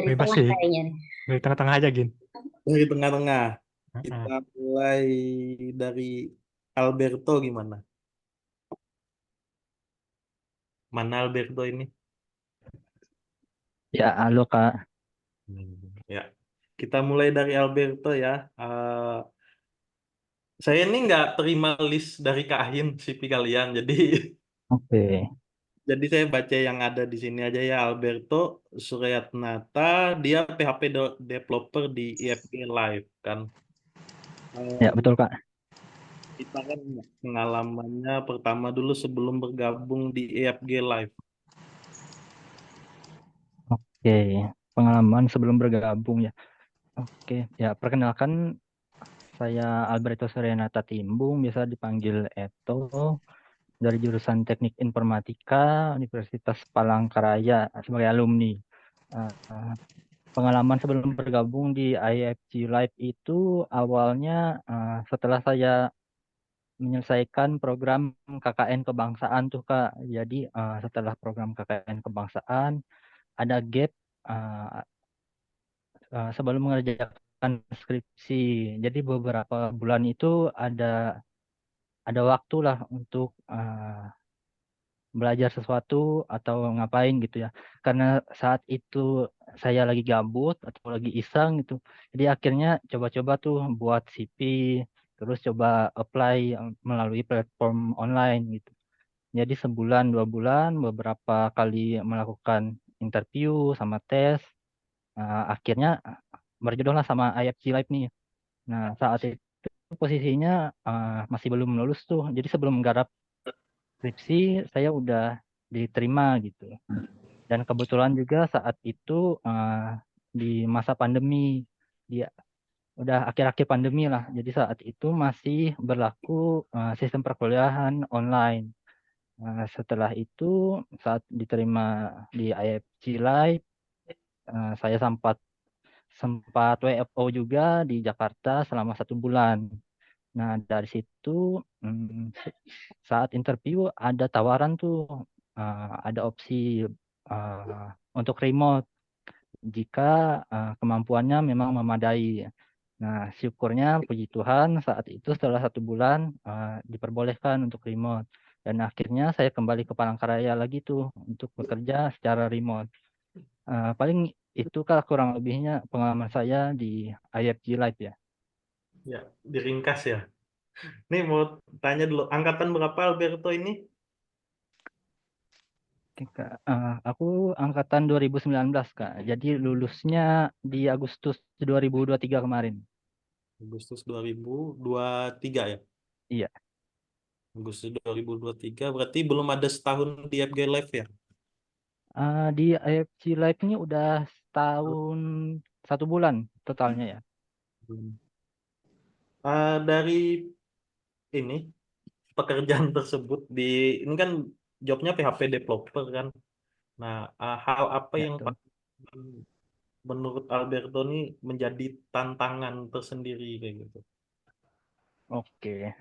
dari Bebas tengah sih, kayaknya nih. dari tengah-tengah aja, Gin. Dari tengah-tengah. Heeh. Kita mulai dari Alberto gimana? Mana Alberto ini? Ya, halo Kak. Ya, kita mulai dari Alberto ya. Eh, saya ini nggak terima list dari Kak Ahin CV kalian, jadi Oke. jadi saya baca yang ada di sini aja ya. Alberto Suryatnata, dia PHP developer di IFG Live kan. Ya, Eh, betul Kak. kita kan pengalamannya pertama dulu sebelum bergabung di IFG Live. Oke. Pengalaman sebelum bergabung ya. Oke. Ya, perkenalkan saya Alberto Serenata Timbung, biasa dipanggil Eto, dari jurusan Teknik Informatika Universitas Palangkaraya sebagai alumni. Eh, Pengalaman sebelum bergabung di IFG Live itu awalnya setelah saya menyelesaikan program KKN kebangsaan tuh Kak. Jadi setelah program KKN kebangsaan ada gap uh, sebelum mengerjakan skripsi. Jadi beberapa bulan itu ada waktu lah untuk belajar sesuatu atau ngapain gitu ya. Karena saat itu saya lagi gabut atau lagi iseng gitu. Jadi akhirnya coba-coba tuh buat CV, terus coba apply melalui platform online gitu. Jadi sebulan, 2 bulan, beberapa kali melakukan interview sama tes. Akhirnya berjodoh lah sama IFG Live nih. Nah, saat itu posisinya masih belum lulus tuh. Jadi sebelum menggarap skripsi, saya udah diterima gitu. Dan kebetulan juga saat itu di masa pandemi, dia udah akhir-akhir pandemi lah. Jadi saat itu masih berlaku sistem perkuliahan online. Setelah itu, saat diterima di IFG Live, saya sempat sempat WFO juga di Jakarta selama 1 bulan. Nah, dari situ saat interview ada tawaran tuh, ada opsi untuk remote jika kemampuannya memang memadai. Nah, syukurnya puji Tuhan saat itu setelah 1 bulan diperbolehkan untuk remote. Dan akhirnya saya kembali ke Palangkaraya lagi tuh untuk bekerja secara remote. Paling itu Kak kurang lebihnya pengalaman saya di IFG Live ya. Ya, diringkas ya. Nih mau tanya dulu, angkatan berapa Alberto ini? Oke, Kak. Aku angkatan 2019 Kak. Jadi lulusnya di Agustus 2023 kemarin. Agustus 2023 ya? Iya. Agustus 2023 berarti belum ada setahun di FG Live ya? Di IFG Live ini udah setahun 1 bulan totalnya ya. Belum. Dari ini pekerjaan tersebut di ini kan jobnya PHP developer kan. Nah, hal apa Ya, yang betul. menurut Alberto ini menjadi tantangan tersendiri kayak gitu? Oke.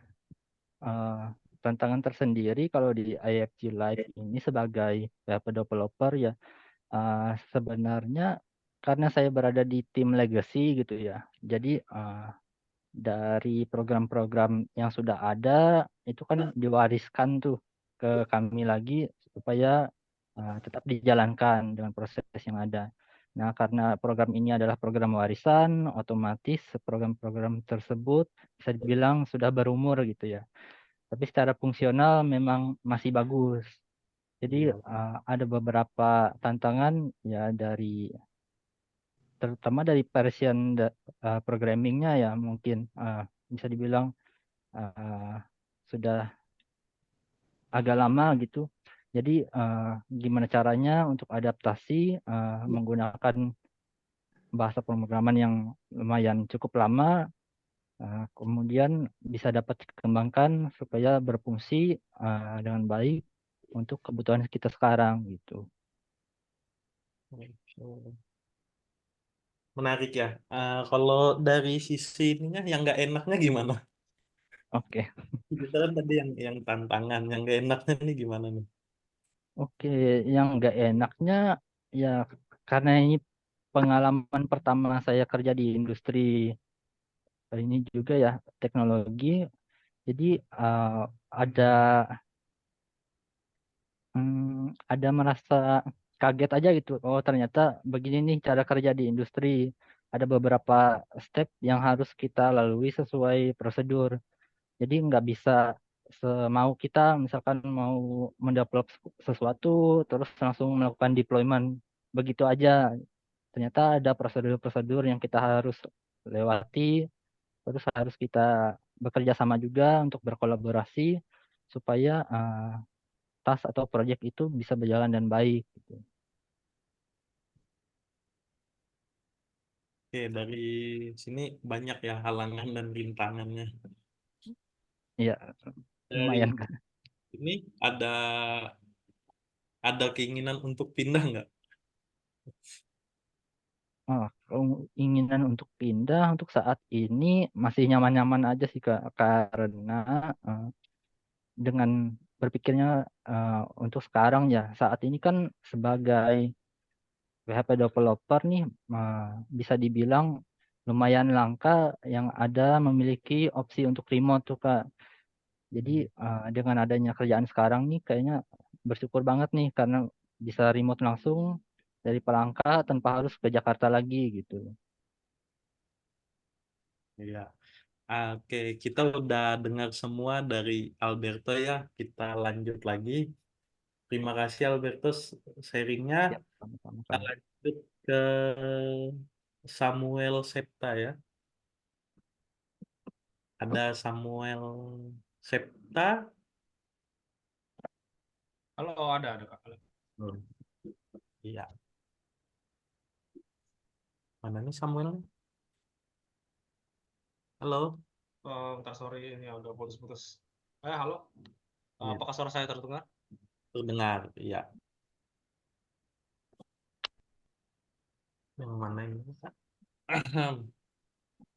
Eh, Tantangan tersendiri kalau di IFG Live ini sebagai PHP developer ya, sebenarnya karena saya berada di tim legacy gitu ya. Jadi dari program-program yang sudah ada itu kan diwariskan tuh ke kami lagi supaya tetap dijalankan dengan proses yang ada. Nah, karena program ini adalah program warisan, otomatis program-program tersebut bisa dibilang sudah berumur gitu ya. Tapi secara fungsional memang masih bagus. Jadi Hmm. ada beberapa tantangan ya terutama dari version programmingnya ya mungkin bisa dibilang eh, sudah agak lama gitu. Jadi gimana caranya untuk adaptasi menggunakan bahasa pemrograman yang lumayan cukup lama, kemudian bisa dapat dikembangkan supaya berfungsi dengan baik untuk kebutuhan kita sekarang gitu. Menarik ya. Kalau dari sisi ininya yang nggak enaknya gimana? Oke, Kita kan tadi yang tantangan, yang nggak enaknya ini gimana nih? oke. Yang nggak enaknya ya karena ini pengalaman pertama saya kerja di industri ini juga ya teknologi. Jadi ada ada merasa kaget aja gitu. Oh, ternyata begini nih cara kerja di industri. Ada beberapa step yang harus kita lalui sesuai prosedur. Jadi nggak bisa semau kita, misalkan mau mendevelop sesuatu, terus langsung melakukan deployment begitu aja. Ternyata ada prosedur-prosedur yang kita harus lewati, terus harus kita bekerja sama juga untuk berkolaborasi supaya task atau project itu bisa berjalan dan baik gitu. Oke, dari sini banyak ya halangan dan rintangannya. Iya, Dari lumayan kan. ini ada keinginan untuk pindah nggak? Keinginan untuk pindah untuk saat ini masih nyaman-nyaman aja sih Kak, karena eh, dengan berpikirnya untuk sekarang ya saat ini kan sebagai PHP developer nih eh, bisa dibilang lumayan langka yang ada memiliki opsi untuk remote tuh Kak. Jadi dengan adanya kerjaan sekarang nih kayaknya bersyukur banget nih karena bisa remote langsung dari Palangka tanpa harus ke Jakarta lagi gitu. Iya. Oke, kita udah dengar semua dari Alberto ya. Kita lanjut lagi. Terima kasih Alberto sharingnya. Ya, sama-sama Kita Kak. lanjut ke Samuel Septa ya. Ada Samuel Septa. Halo, ada Kak. Halo. Oh, iya. Mana nih Samuel? Halo. Bentar, sorry, ini udah putus-putus. Halo. Iya, Apakah suara saya terdengar? terdengar. Iya. Yang mana ini?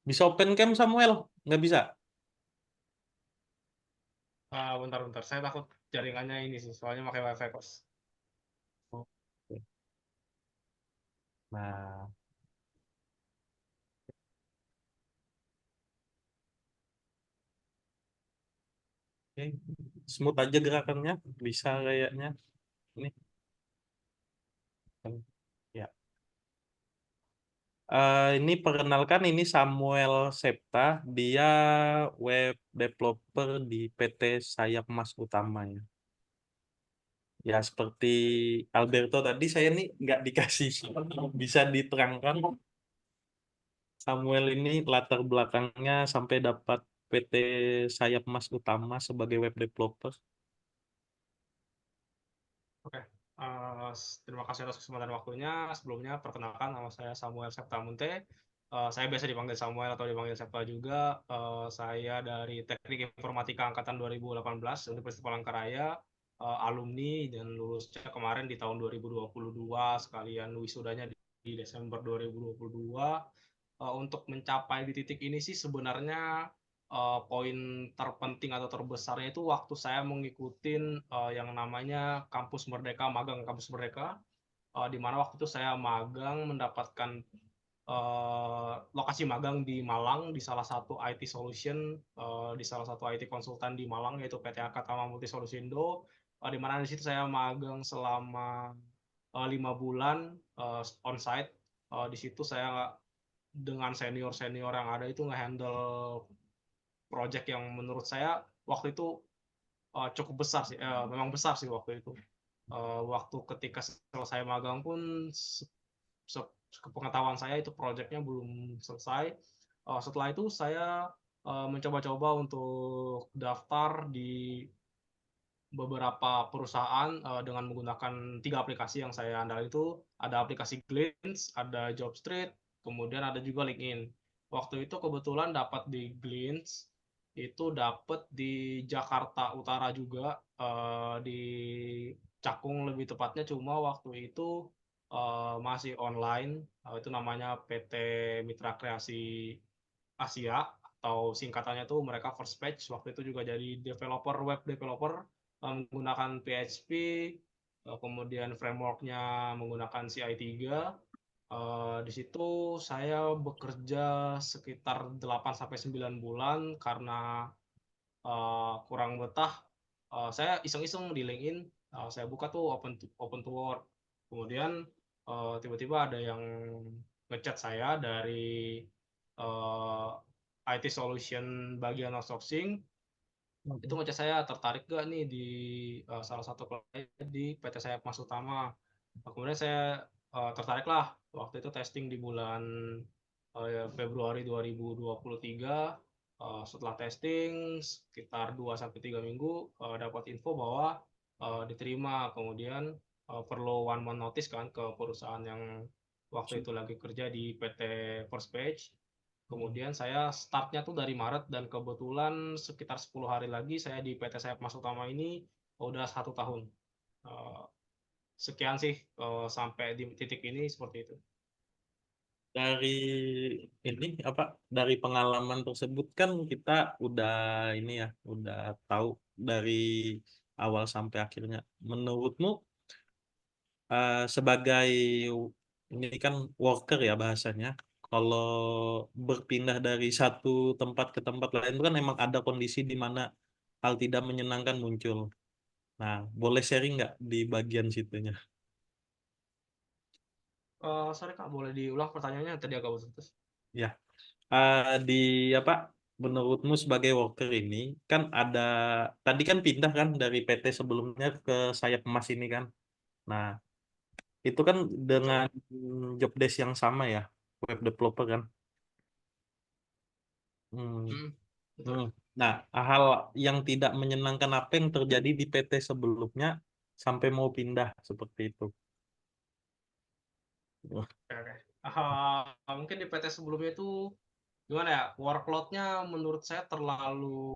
Bisa open cam Samuel? Nggak bisa? Bentar. Saya takut jaringannya ini sih, soalnya pakai WiFi kos. Oke. Nah, oke. Smooth aja gerakannya. Bisa kayaknya. Ini. Ya. Ini perkenalkan ini Samuel Septa. Dia web developer di PT Sayap Mas Utama ya. Ya seperti Alberto tadi saya nih nggak dikasih bisa diterangkan Samuel ini latar belakangnya sampai dapat PT Sayap Mas Utama sebagai web developer. Oke. Terima kasih atas kesempatan waktunya. Sebelumnya, perkenalkan nama saya Samuel Septa Munte. Saya biasa dipanggil Samuel atau dipanggil Septa juga. Saya dari Teknik Informatika Angkatan 2018 Universitas Palangkaraya, alumni dan lulusnya kemarin di tahun 2022, sekalian wisudanya di Desember 2022. Untuk mencapai di titik ini sih sebenarnya poin terpenting atau terbesarnya itu waktu saya mengikuti yang namanya Kampus Merdeka, magang Kampus Merdeka, di mana waktu itu saya magang mendapatkan lokasi magang di Malang di salah satu IT solution, di salah satu IT konsultan di Malang yaitu PT Akatama Multi Solusindo, di mana di situ saya magang selama 5 bulan onsite. Di situ saya dengan senior-senior yang ada itu nge-handle project yang menurut saya waktu itu cukup besar sih, memang besar sih waktu itu. Waktu ketika selesai magang pun sepengetahuan saya itu projectnya belum selesai. Setelah itu saya mencoba-coba untuk daftar di beberapa perusahaan dengan menggunakan 3 aplikasi yang saya andalkan itu ada aplikasi Glints, ada Jobstreet, kemudian ada juga LinkedIn. Waktu itu kebetulan dapat di Glints, itu dapat di Jakarta Utara juga, di Cakung lebih tepatnya, cuma waktu itu masih online, itu namanya PT Mitra Kreasi Asia atau singkatannya tuh mereka First Page. Waktu itu juga jadi developer, web developer, menggunakan PHP, kemudian frameworknya menggunakan CI3. Di situ saya bekerja sekitar 8 sampai 9 bulan karena kurang betah. Saya iseng-iseng di LinkedIn, saya buka tuh open to work. Kemudian tiba-tiba ada yang ngechat saya dari IT solution bagian outsourcing. Itu ngechat saya, tertarik gak nih di salah satu klien di PT saya Mas Utama. Kemudian saya tertarik lah. Waktu itu testing di bulan Februari 2023. Setelah testing sekitar 2 sampai 3 minggu dapat info bahwa diterima. Kemudian perlu 1 month notice kan ke perusahaan yang waktu itu lagi kerja di PT First Page. Kemudian saya startnya tuh dari Maret dan kebetulan sekitar 10 hari lagi saya di PT Sayap Mas Utama ini udah 1 tahun. Eh, Sekian sih sampai di titik ini seperti itu. Dari ini apa dari pengalaman tersebut kan kita udah ini ya udah tahu dari awal sampai akhirnya. Menurutmu sebagai ini kan worker ya bahasanya, kalau berpindah dari satu tempat ke tempat lain itu kan emang ada kondisi di mana hal tidak menyenangkan muncul. Nah, boleh sharing nggak di bagian situnya? Sorry Kak, boleh diulang pertanyaannya tadi agak putus. Ya, di apa? Menurutmu sebagai worker ini kan ada tadi kan pindah kan dari PT sebelumnya ke Sayap Emas ini kan. Nah, itu kan Betul. dengan job desk yang sama ya, web developer kan. Hmm. Hmm, betul. Hmm. Nah, hal yang tidak menyenangkan apa yang terjadi di PT sebelumnya sampai mau pindah seperti itu. Oke, oke. Mungkin di PT sebelumnya itu gimana ya, workload-nya menurut saya terlalu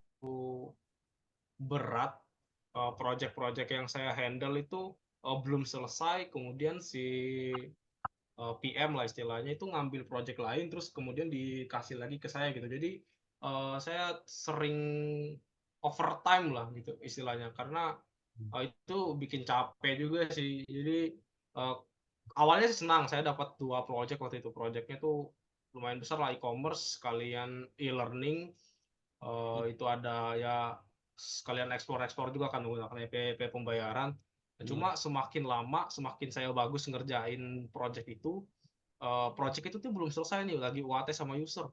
berat. Project-project yang saya handle itu belum selesai, kemudian si PM lah istilahnya itu ngambil project lain terus kemudian dikasih lagi ke saya gitu. Jadi saya sering overtime lah gitu istilahnya karena itu bikin capek juga sih. Jadi uh, awalnya sih senang saya dapat 2 project waktu itu. Projectnya tuh lumayan besar lah, e-commerce sekalian e-learning. Itu ada ya sekalian ekspor-ekspor juga kan menggunakan EPP pembayaran. Cuma semakin lama semakin saya bagus ngerjain project itu, project itu tuh belum selesai nih, lagi UAT sama user.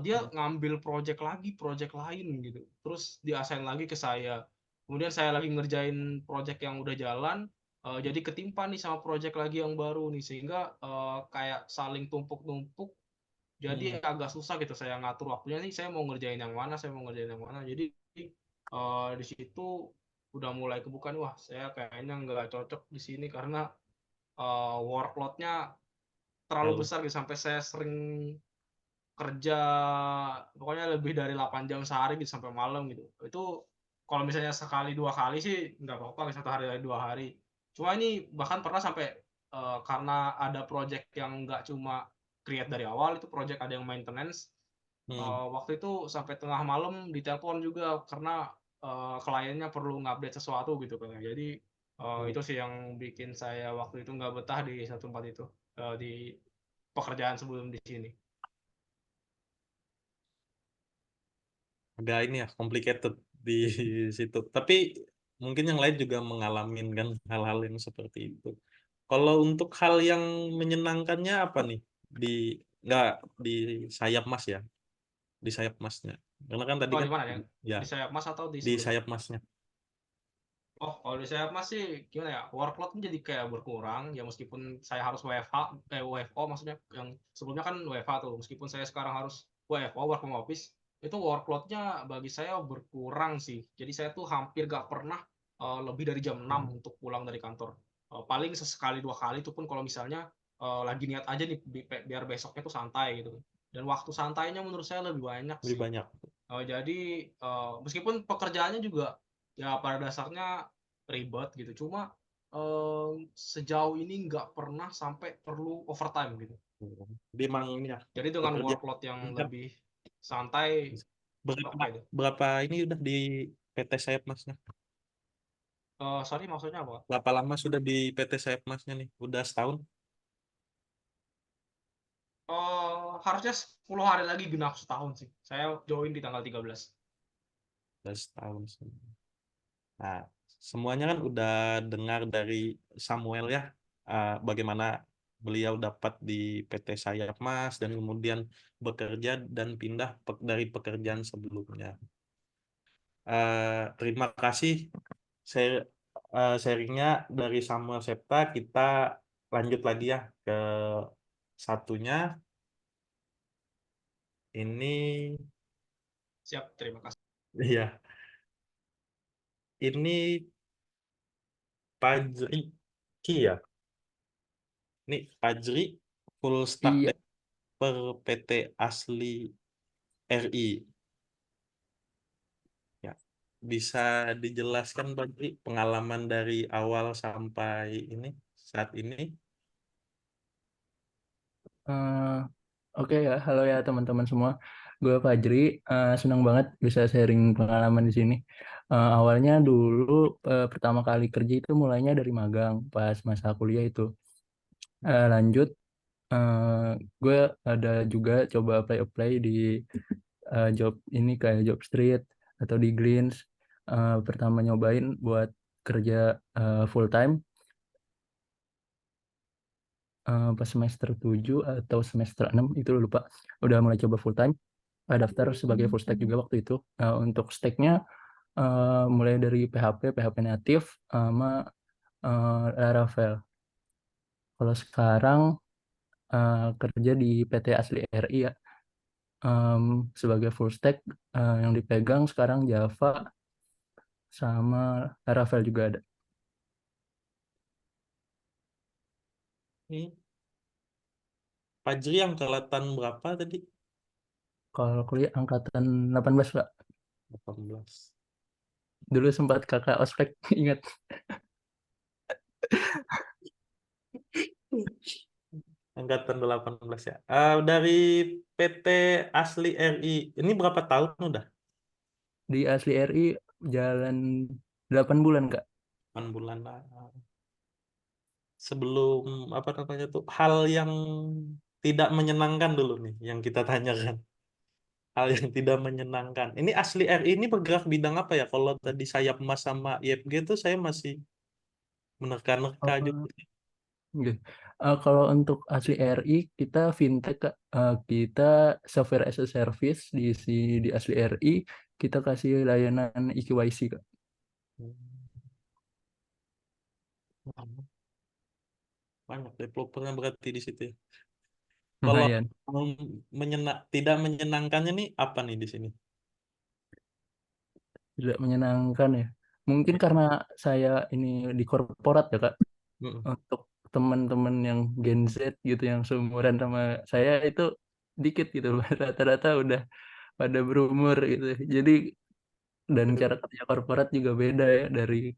Dia ngambil project lain gitu, terus diasain lagi ke saya. Kemudian saya lagi ngerjain project yang udah jalan, jadi ketimpa nih sama project lagi yang baru nih, sehingga kayak saling tumpuk-tumpuk. Jadi agak susah gitu saya ngatur waktunya nih, saya mau ngerjain yang mana, saya mau ngerjain yang mana. Jadi di situ udah mulai kebuka nih, wah saya kayaknya nggak cocok di sini karena workload-nya terlalu Lalu, besar gitu sampai saya sering kerja pokoknya lebih dari 8 jam sehari gitu sampai malam gitu. Itu kalau misalnya sekali 2 kali sih nggak apa-apa, 1 hari dari 2 hari. Cuma ini bahkan pernah sampai karena ada project yang nggak cuma create dari awal, itu project ada yang maintenance. Waktu itu sampai tengah malam ditelepon juga karena kliennya perlu ngupdate sesuatu gitu kan. Jadi itu sih yang bikin saya waktu itu nggak betah di satu tempat itu, di pekerjaan sebelum di sini. agak ini ya complicated di situ. Tapi mungkin yang lain juga mengalami kan hal-hal yang seperti itu. Kalau untuk hal yang menyenangkannya apa nih di nggak di sayap mas ya, di sayap masnya. Karena kan tadi Oh, kan di mana ya? ya Di sayap Mas atau di di sebelumnya? sayap masnya. Oh, kalau di sayap Mas sih gimana ya? Workload jadi kayak berkurang ya, meskipun saya harus WFO maksudnya, yang sebelumnya kan WFH tuh. Meskipun saya sekarang harus WFO, work from office, itu workload-nya bagi saya berkurang sih. Jadi saya tuh hampir gak pernah lebih dari jam 6 untuk pulang dari kantor. Paling sesekali 2 kali itu pun kalau misalnya lagi niat aja nih biar besoknya tuh santai gitu. Dan waktu santainya menurut saya lebih banyak Lebih sih. banyak. Jadi meskipun pekerjaannya juga ya pada dasarnya ribet gitu, cuma sejauh ini nggak pernah sampai perlu overtime gitu. Dia emang ini ya Jadi dengan bekerja workload yang kan lebih santai, berapa oke deh. berapa ini udah di PT Sayap Masnya? Sorry, maksudnya apa? Berapa lama sudah di PT Sayap Masnya nih? Udah setahun? Harusnya 10 hari lagi genap setahun sih. Saya join di tanggal 13. Udah setahun sih. Nah, semuanya kan udah dengar dari Samuel ya, bagaimana beliau dapat di PT Sayap Mas dan kemudian bekerja dan pindah dari pekerjaan sebelumnya. Terima kasih sharingnya dari Samuel Septa. Kita lanjut lagi ya ke satunya. Ini Siap, terima kasih. ya, ini Fajri Ki ya. Ini Fajri full stack Iya, developer PT Asli RI. Ya, bisa dijelaskan Fajri pengalaman dari awal sampai ini saat ini? eh, oke ya, halo ya teman-teman semua. Gue Fajri, senang banget bisa sharing pengalaman di sini. Awalnya dulu pertama kali kerja itu mulainya dari magang pas masa kuliah itu. Lanjut, eh, gue ada juga coba apply di job ini kayak Job Street atau di Glints. Pertama nyobain buat kerja full time pas semester 7 atau semester 6 itu lupa. Udah mulai coba full time. Daftar sebagai full stack juga waktu itu. Untuk stacknya mulai dari PHP natif sama Laravel. Kalau sekarang kerja di PT Asli RI ya, sebagai full stack yang dipegang sekarang Java sama Laravel juga ada. Ini Fajri yang angkatan berapa tadi? Kalau kuliah angkatan 18 Kak. 18. Dulu sempat kakak ospek ingat. Angkatan 18 ya. Dari PT Asli RI, ini berapa tahun udah? Di Asli RI jalan 8 bulan Kak. 8 bulan lah. Sebelum apa namanya tuh hal yang tidak menyenangkan dulu nih yang kita tanyakan. Hal yang tidak menyenangkan. Ini Asli RI ini bergerak bidang apa ya? Kalau tadi Sayap Mas sama IFG tuh saya masih menerka-nerka juga. Oh, oke. Kalau untuk Asli RI kita fintech Kak. Kita software as a service di Asli RI kita kasih layanan EKYC Kak. Hmm. Banyak developernya berarti di situ ya. Kalau Lumayan. tidak menyenangkannya nih apa nih di sini? Tidak menyenangkan ya. Mungkin karena saya ini di korporat ya Kak. Mm-mm. Untuk teman-teman yang Gen Z gitu yang seumuran sama saya itu dikit gitu. Rata-rata udah pada berumur gitu. Jadi dan cara kerja korporat juga beda ya dari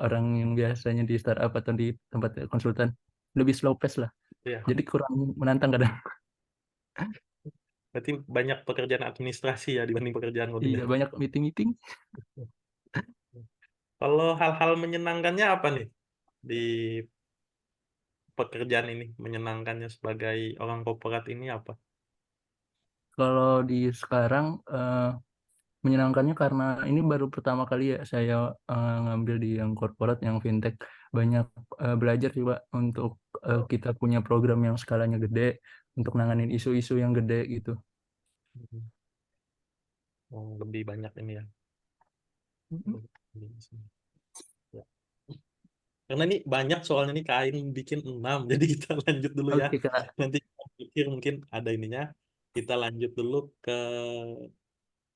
orang yang biasanya di startup atau di tempat konsultan. Lebih slow pace lah. Ya, Jadi kurang menantang kadang. berarti banyak pekerjaan administrasi ya dibanding pekerjaan Iya, koordinator. banyak meeting-meeting. Kalau hal-hal menyenangkannya apa nih di pekerjaan ini? Menyenangkannya sebagai orang korporat ini apa? Kalau di sekarang menyenangkannya karena ini baru pertama kali ya saya ngambil di yang korporat, yang fintech. Banyak belajar juga untuk kita punya program yang skalanya gede untuk nanganin isu-isu yang gede gitu. Oh, lebih banyak ini ya. Mhm. Ya. Karena ini banyak soalnya nih kain bikin 6, jadi kita lanjut dulu ya. Oke Kak, Nanti kita pikir mungkin ada ininya. Kita lanjut dulu ke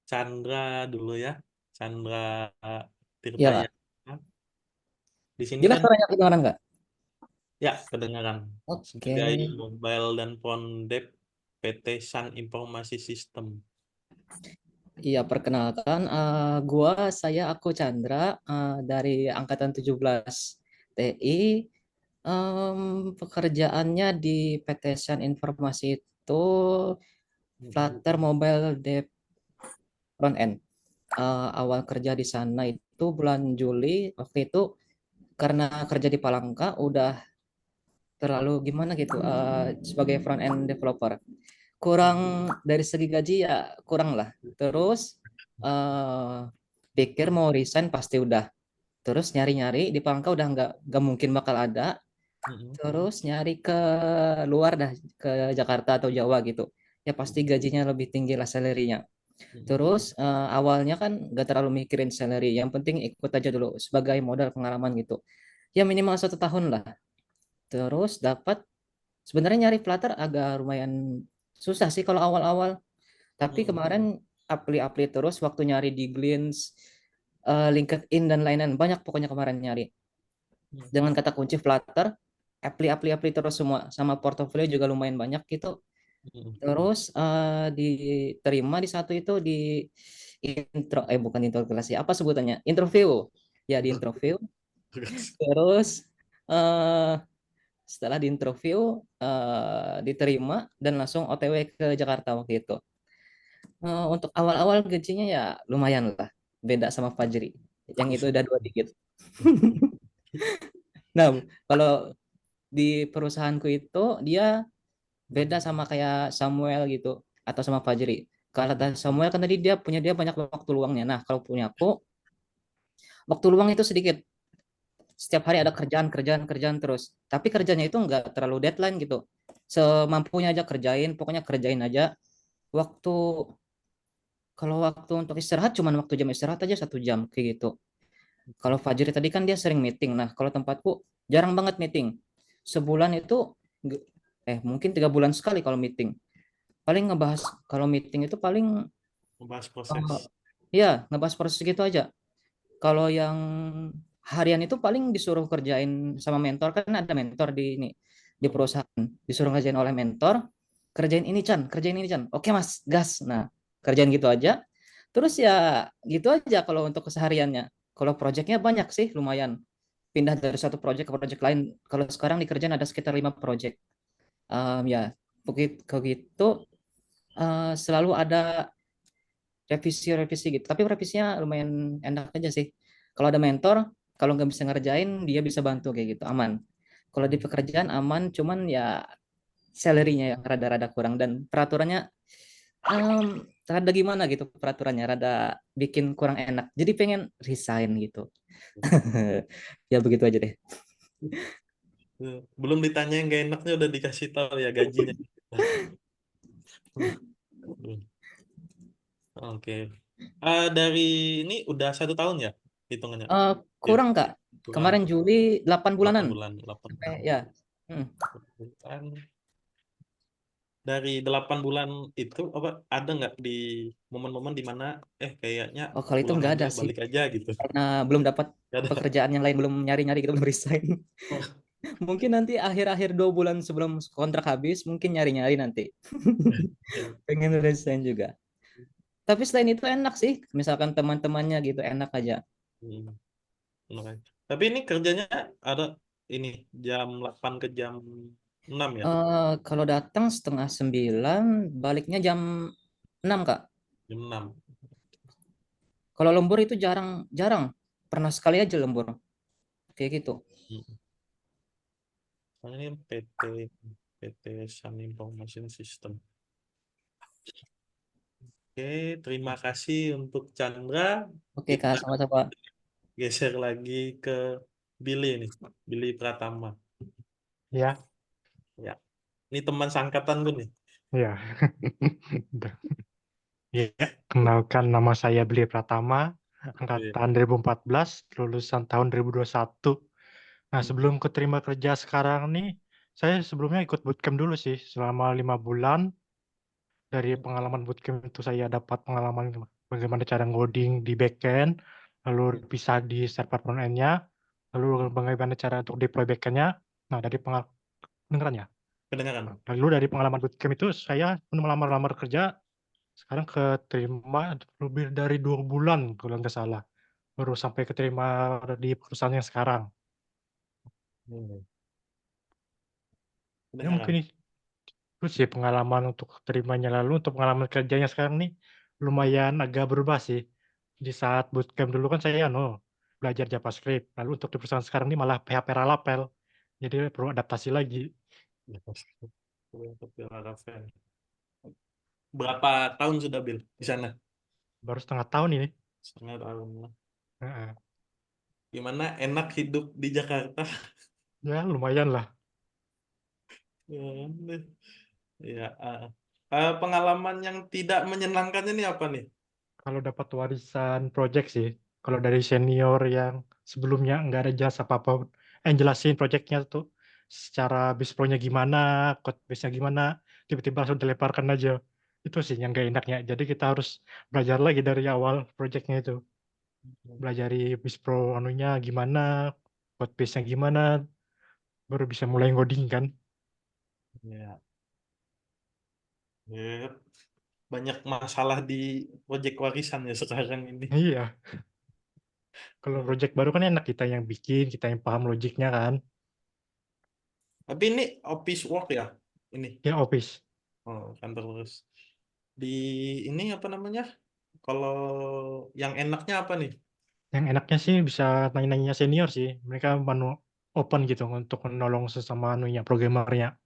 Chandra dulu ya. Chandra Iya, Tirtaya. Kak. Di sini Jelas kan suaranya kedengaran nggak? ya kedengaran Oke. sebagai mobile dan phone dev PT Sun Informasi Sistem. Iya, perkenalkan, aku Chandra dari angkatan 17 TI. Pekerjaannya di PT Sun Informasi itu Flutter Mobile Dev Front End. Awal kerja di sana itu bulan Juli waktu itu, karena kerja di Palangka udah terlalu gimana gitu sebagai front end developer. Kurang dari segi gaji ya kurang lah. Terus pikir mau resign pasti udah. Terus nyari-nyari di Pangka udah nggak mungkin bakal ada. Terus nyari ke luar dah, ke Jakarta atau Jawa gitu. Ya pasti gajinya lebih tinggi lah salary-nya. Terus awalnya kan nggak terlalu mikirin salary. Yang penting ikut aja dulu sebagai modal pengalaman gitu. Ya minimal 1 tahun lah. Terus dapat sebenarnya nyari Flutter agak lumayan susah sih kalau awal-awal. Tapi kemarin apply terus waktu nyari di Glints, LinkedIn dan lain-lain banyak pokoknya kemarin nyari. Dengan kata kunci Flutter, apply terus semua sama portofolio juga lumayan banyak gitu. Terus diterima di satu itu di bukan integrasi apa sebutannya interview ya di interview. Terus eh setelah di interview diterima dan langsung OTW ke Jakarta waktu itu. Untuk awal-awal gajinya ya lumayan lah, beda sama Fajri yang itu udah 2 digit. Nah, kalau di perusahaanku itu dia beda sama kayak Samuel gitu atau sama Fajri. Kalau Samuel kan tadi dia banyak waktu luangnya. Nah, kalau punya aku waktu luang itu sedikit. Setiap hari ada kerjaan terus. Tapi kerjanya itu nggak terlalu deadline gitu. Semampunya aja kerjain, pokoknya kerjain aja. Waktu Kalau waktu untuk istirahat cuman waktu jam istirahat aja 1 jam kayak gitu. Kalau Fajri tadi kan dia sering meeting. Nah, kalau tempatku jarang banget meeting. Sebulan itu mungkin 3 bulan sekali kalau meeting. Paling ngebahas kalau meeting itu paling Membahas proses. ya ngebahas proses gitu aja. Kalau yang harian itu paling disuruh kerjain sama mentor, kan ada mentor di perusahaan, disuruh ngerjain oleh mentor, kerjain ini Chan, oke mas, gas. Nah, kerjain gitu aja. Terus ya gitu aja kalau untuk kesehariannya. Kalau proyeknya banyak sih, lumayan. Pindah dari satu proyek ke proyek lain. Kalau sekarang di kerjaan ada sekitar 5 proyek. Ya, begitu selalu ada revisi gitu. Tapi revisinya lumayan enak aja sih. Kalau ada mentor, kalau nggak bisa ngerjain, dia bisa bantu kayak gitu, aman. Kalau di pekerjaan aman, cuman ya salary-nya yang rada-rada kurang dan peraturannya rada gimana gitu peraturannya, rada bikin kurang enak. Jadi pengen resign gitu. Ya begitu aja deh. Belum ditanya yang gak enaknya udah dikasih tahu ya gajinya. Oke. Dari ini udah 1 tahun ya hitungannya? Kurang Kak. Kurang. Kemarin Juli 8 bulanan. 8 Sampai ya. bulan. Dari 8 bulan itu apa ada nggak di momen-momen di mana kayaknya Oh, kalau itu pulang nggak aja, ada sih. balik aja gitu. Karena belum dapat Nggak ada. pekerjaan yang lain, belum nyari-nyari gitu, belum resign. Mungkin nanti akhir-akhir 2 bulan sebelum kontrak habis, mungkin nyari-nyari nanti. Pengen resign juga. Tapi selain itu enak sih, misalkan teman-temannya gitu, enak aja. Oke. Tapi ini kerjanya ada ini jam 8 ke jam 6 ya? Kalau datang 8:30, baliknya jam 6 Kak. Jam 6. Kalau lembur itu jarang. Pernah sekali aja lembur. Kayak gitu. Ini PT Sun Information System. Oke, terima kasih untuk Chandra. Oke Kak, sama-sama. Geser lagi ke Billy nih, Billy Pratama. Ya, Ya, ini teman seangkatan gue nih. ya. Ya, kenalkan nama saya Billy Pratama, angkatan 2014, lulusan tahun 2021. Nah, sebelum keterima kerja sekarang nih, saya sebelumnya ikut bootcamp dulu sih, selama 5 bulan. Dari pengalaman bootcamp itu saya dapat pengalaman bagaimana cara ngoding di backend, lalu bisa di server front-end-nya, lalu bagaimana cara untuk deploy backend-nya. Nah, dari pendengarannya. Kedengaran? Lalu dari pengalaman bootcamp itu saya melamar kerja, sekarang keterima lebih dari 2 bulan kalau nggak salah. Baru sampai keterima di perusahaan yang sekarang. Ya mungkin itu sih pengalaman untuk terimanya. Lalu untuk pengalaman kerjanya sekarang nih lumayan agak berubah sih. Di saat bootcamp dulu kan saya belajar JavaScript. Lalu untuk di perusahaan sekarang ini malah PHP Laravel. Jadi perlu adaptasi lagi. Berapa tahun sudah Bil di sana? Baru setengah tahun ini. Setengah tahun. Heeh. Gimana, enak hidup di Jakarta? Ya lumayan lah. Ya, pengalaman yang tidak menyenangkannya ini apa nih? Kalau dapat warisan project sih. Kalau dari senior yang sebelumnya nggak ada jelas apa-apa, jelasin projectnya tuh secara base flow-nya gimana, code base-nya gimana, tiba-tiba langsung dilemparkan aja. Itu sih yang nggak enaknya. Jadi kita harus belajar lagi dari awal projectnya itu. Belajari base flow anunya gimana, code base-nya gimana, baru bisa mulai ngoding kan. Ya, ya, banyak masalah di project warisan ya sekarang ini. Iya. Kalau project baru kan enak kita yang bikin, kita yang paham logiknya kan. Tapi ini office work ya? Ini. Ya office. Oh, kantor terus. Di ini apa namanya? Kalau yang enaknya apa nih? Yang enaknya sih bisa nanya-nanya senior sih. Mereka open gitu untuk menolong sesama anunya, programmernya.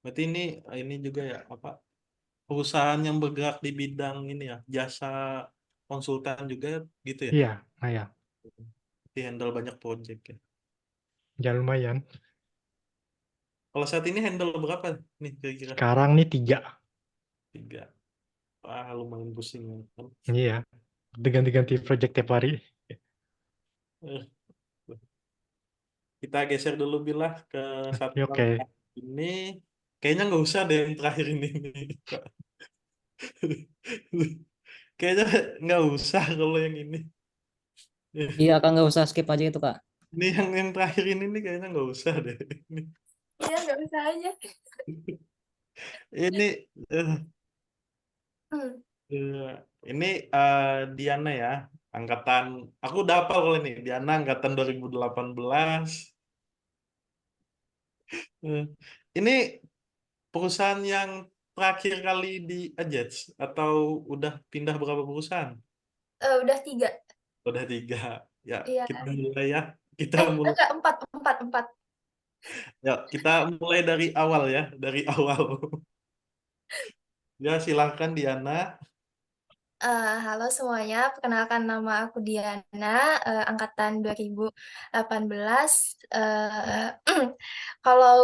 Berarti ini juga ya apa? Perusahaan yang bergerak di bidang ini ya, jasa konsultan juga gitu ya? Iya, nah ya, Di handle banyak project ya. ya lumayan. Kalau saat ini handle berapa nih kira-kira? Sekarang nih 3. 3. Wah, lumayan pusing kan. Iya, ganti-ganti project tiap hari. Eh, Kita geser dulu Bilah ke satu Ya, yang oke. ini. Kayaknya nggak usah deh yang terakhir ini. Kak. Kayaknya nggak usah kalau yang ini. Iya, Kak, nggak usah skip aja itu, Kak. Ini yang terakhir ini nih kayaknya nggak usah deh. Iya, nggak usah aja. Ini eh, Hmm. ini Diana ya, angkatan aku udah hafal kalau ini Diana angkatan 2018. Eh, Ini perusahaan yang terakhir kali di Ajax atau udah pindah berapa perusahaan? Udah 3. Udah 3. Ya, Iya. kita mulai ya. Kita mulai. Enggak, 4. Ya, kita mulai dari awal ya, dari awal. Ya, silakan Diana. Halo semuanya, perkenalkan nama aku Diana, angkatan 2018. Kalau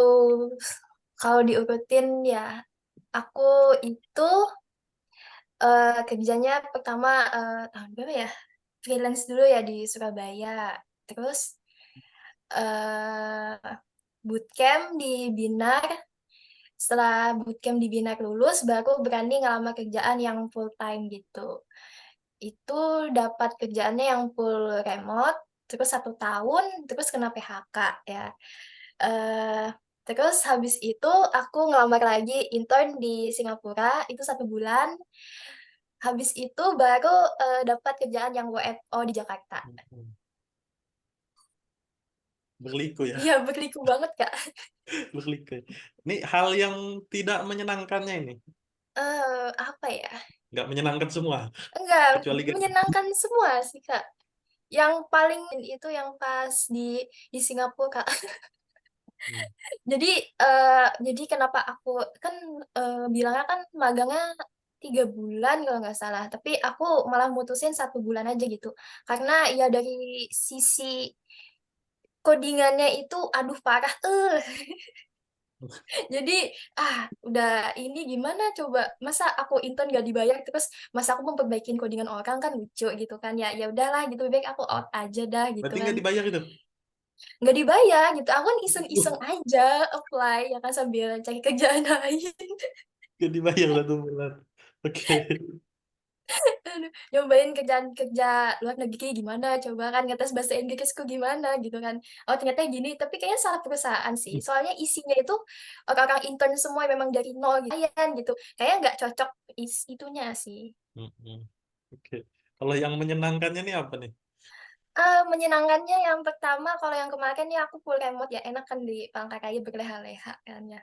kalau diurutin ya, aku itu kerjanya pertama tahun berapa ya? Freelance dulu ya di Surabaya. Terus eh, bootcamp di Binar. Setelah bootcamp di Binar lulus, baru berani ngelamar kerjaan yang full time gitu. Itu dapat kerjaannya yang full remote, terus 1 tahun, terus kena PHK ya. Eh, Terus habis itu aku ngelamar lagi intern di Singapura, itu 1 bulan. Habis itu baru dapat kerjaan yang WFO di Jakarta. Berliku ya, Iya, berliku banget, Kak. berliku. Ini hal yang tidak menyenangkannya ini. Apa ya? Nggak menyenangkan semua, Enggak, kecuali menyenangkan semua sih, Kak. Yang paling itu yang pas di Singapura, Kak. Jadi kenapa aku kan bilangnya kan magangnya 3 bulan kalau nggak salah, tapi aku malah mutusin 1 bulan aja gitu, karena ya dari sisi codingannya itu aduh parah jadi udah ini gimana coba, masa aku intern gak dibayar, terus masa aku memperbaikin codingan orang, kan lucu gitu kan, ya ya udahlah gitu, baik aku out aja dah gitu berarti kan. nggak dibayar itu. Nggak dibayar gitu, aku kan iseng-iseng aja apply ya kan, sambil cari kerjaan lain. Nggak dibayar 1 bulan. Oke. Aduh, nyobain kerjaan-kerja luar negeri gimana coba kan, ngetes bahasa Inggrisku gimana gitu kan, oh ternyata gini, tapi kayaknya salah perusahaan sih, soalnya isinya itu orang-orang intern semua yang memang dari nol gitu, gitu. Kayaknya nggak cocok itunya sih. Oke. Kalau yang menyenangkannya nih apa nih? Menyenangkannya yang pertama, kalau yang kemarin ya aku full remote ya, enak kan di Palangkaraya berleha-leha kan ya.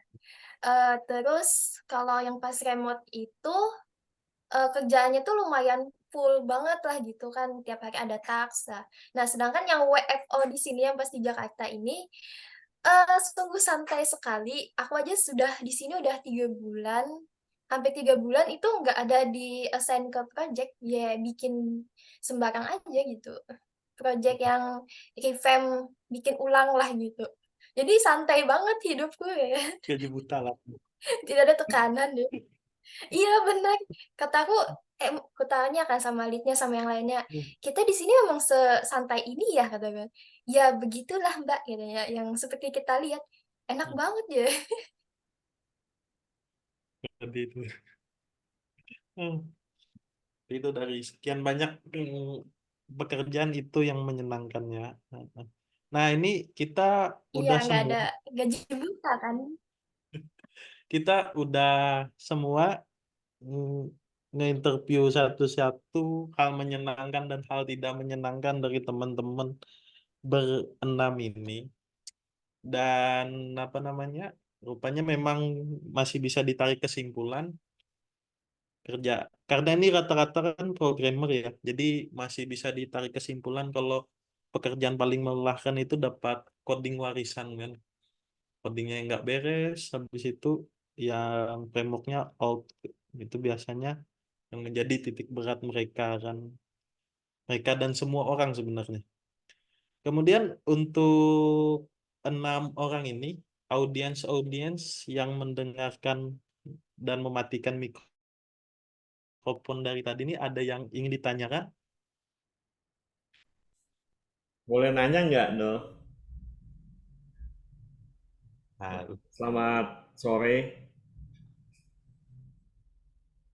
Terus kalau yang pas remote itu kerjaannya tuh lumayan full banget lah gitu kan, tiap hari ada taks. Nah, sedangkan yang WFO di sini yang pas di Jakarta ini sungguh santai sekali. Aku aja sudah di sini udah 3 bulan, hampir 3 bulan itu nggak ada di-assign ke project, ya bikin sembarang aja gitu. Project yang revamp, bikin ulang lah gitu. Jadi santai banget hidupku ya, Gaji buta lah. tidak ada tekanan deh. Iya benar, kataku aku tanya kan sama lead-nya sama yang lainnya, kita di sini memang sesantai ini ya katakan. Ya begitulah Mbak katanya, yang seperti kita lihat enak banget ya. Jadi itu. Itu dari sekian banyak pekerjaan itu yang menyenangkannya. Nah, ini kita Iya udah nggak ada semua gaji buta kan. semua nge-interview satu-satu hal menyenangkan dan hal tidak menyenangkan dari teman-teman berenam ini. Dan apa namanya? Rupanya memang masih bisa ditarik kesimpulan kerja. Karena ini rata-rata kan programmer ya. Jadi masih bisa ditarik kesimpulan kalau pekerjaan paling melelahkan itu dapat coding warisan kan. Codingnya yang nggak beres, habis itu yang frameworknya out. Itu biasanya yang menjadi titik berat mereka kan. Mereka dan semua orang sebenarnya. Kemudian untuk 6 orang ini, audiens-audiens yang mendengarkan dan mematikan mikrofon dari tadi ini ada yang ingin ditanyakan? Boleh nanya nggak, Dol? Nah, Selamat sore.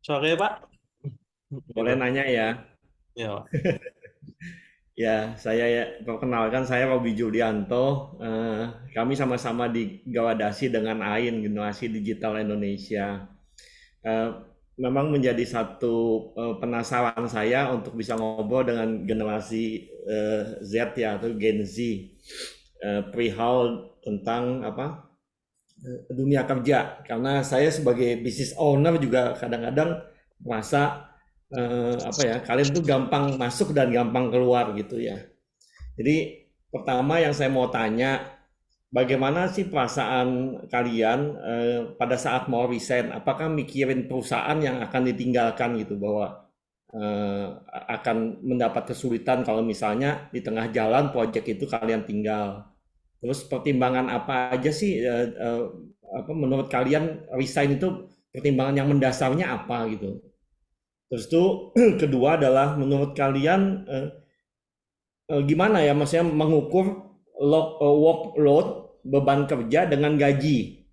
sore Pak. Boleh Gitu. nanya ya? Ya, Pak. Ya, saya ya, perkenalkan saya Robi Julianto. Kami sama-sama di Gawadasi dengan AIN, Generasi Digital Indonesia. Eh, Memang menjadi satu penasaran saya untuk bisa ngobrol dengan generasi Z ya, atau Gen Z. Perihal tentang dunia kerja, karena saya sebagai business owner juga kadang-kadang merasa kalian tuh gampang masuk dan gampang keluar gitu ya. Jadi pertama yang saya mau tanya, bagaimana sih perasaan kalian pada saat mau resign? Apakah mikirin perusahaan yang akan ditinggalkan gitu, bahwa akan mendapat kesulitan kalau misalnya di tengah jalan proyek itu kalian tinggal? Terus pertimbangan apa aja sih menurut kalian resign itu, pertimbangan yang mendasarnya apa gitu? Terus itu kedua adalah menurut kalian gimana ya, maksudnya mengukur workload, beban kerja dengan gaji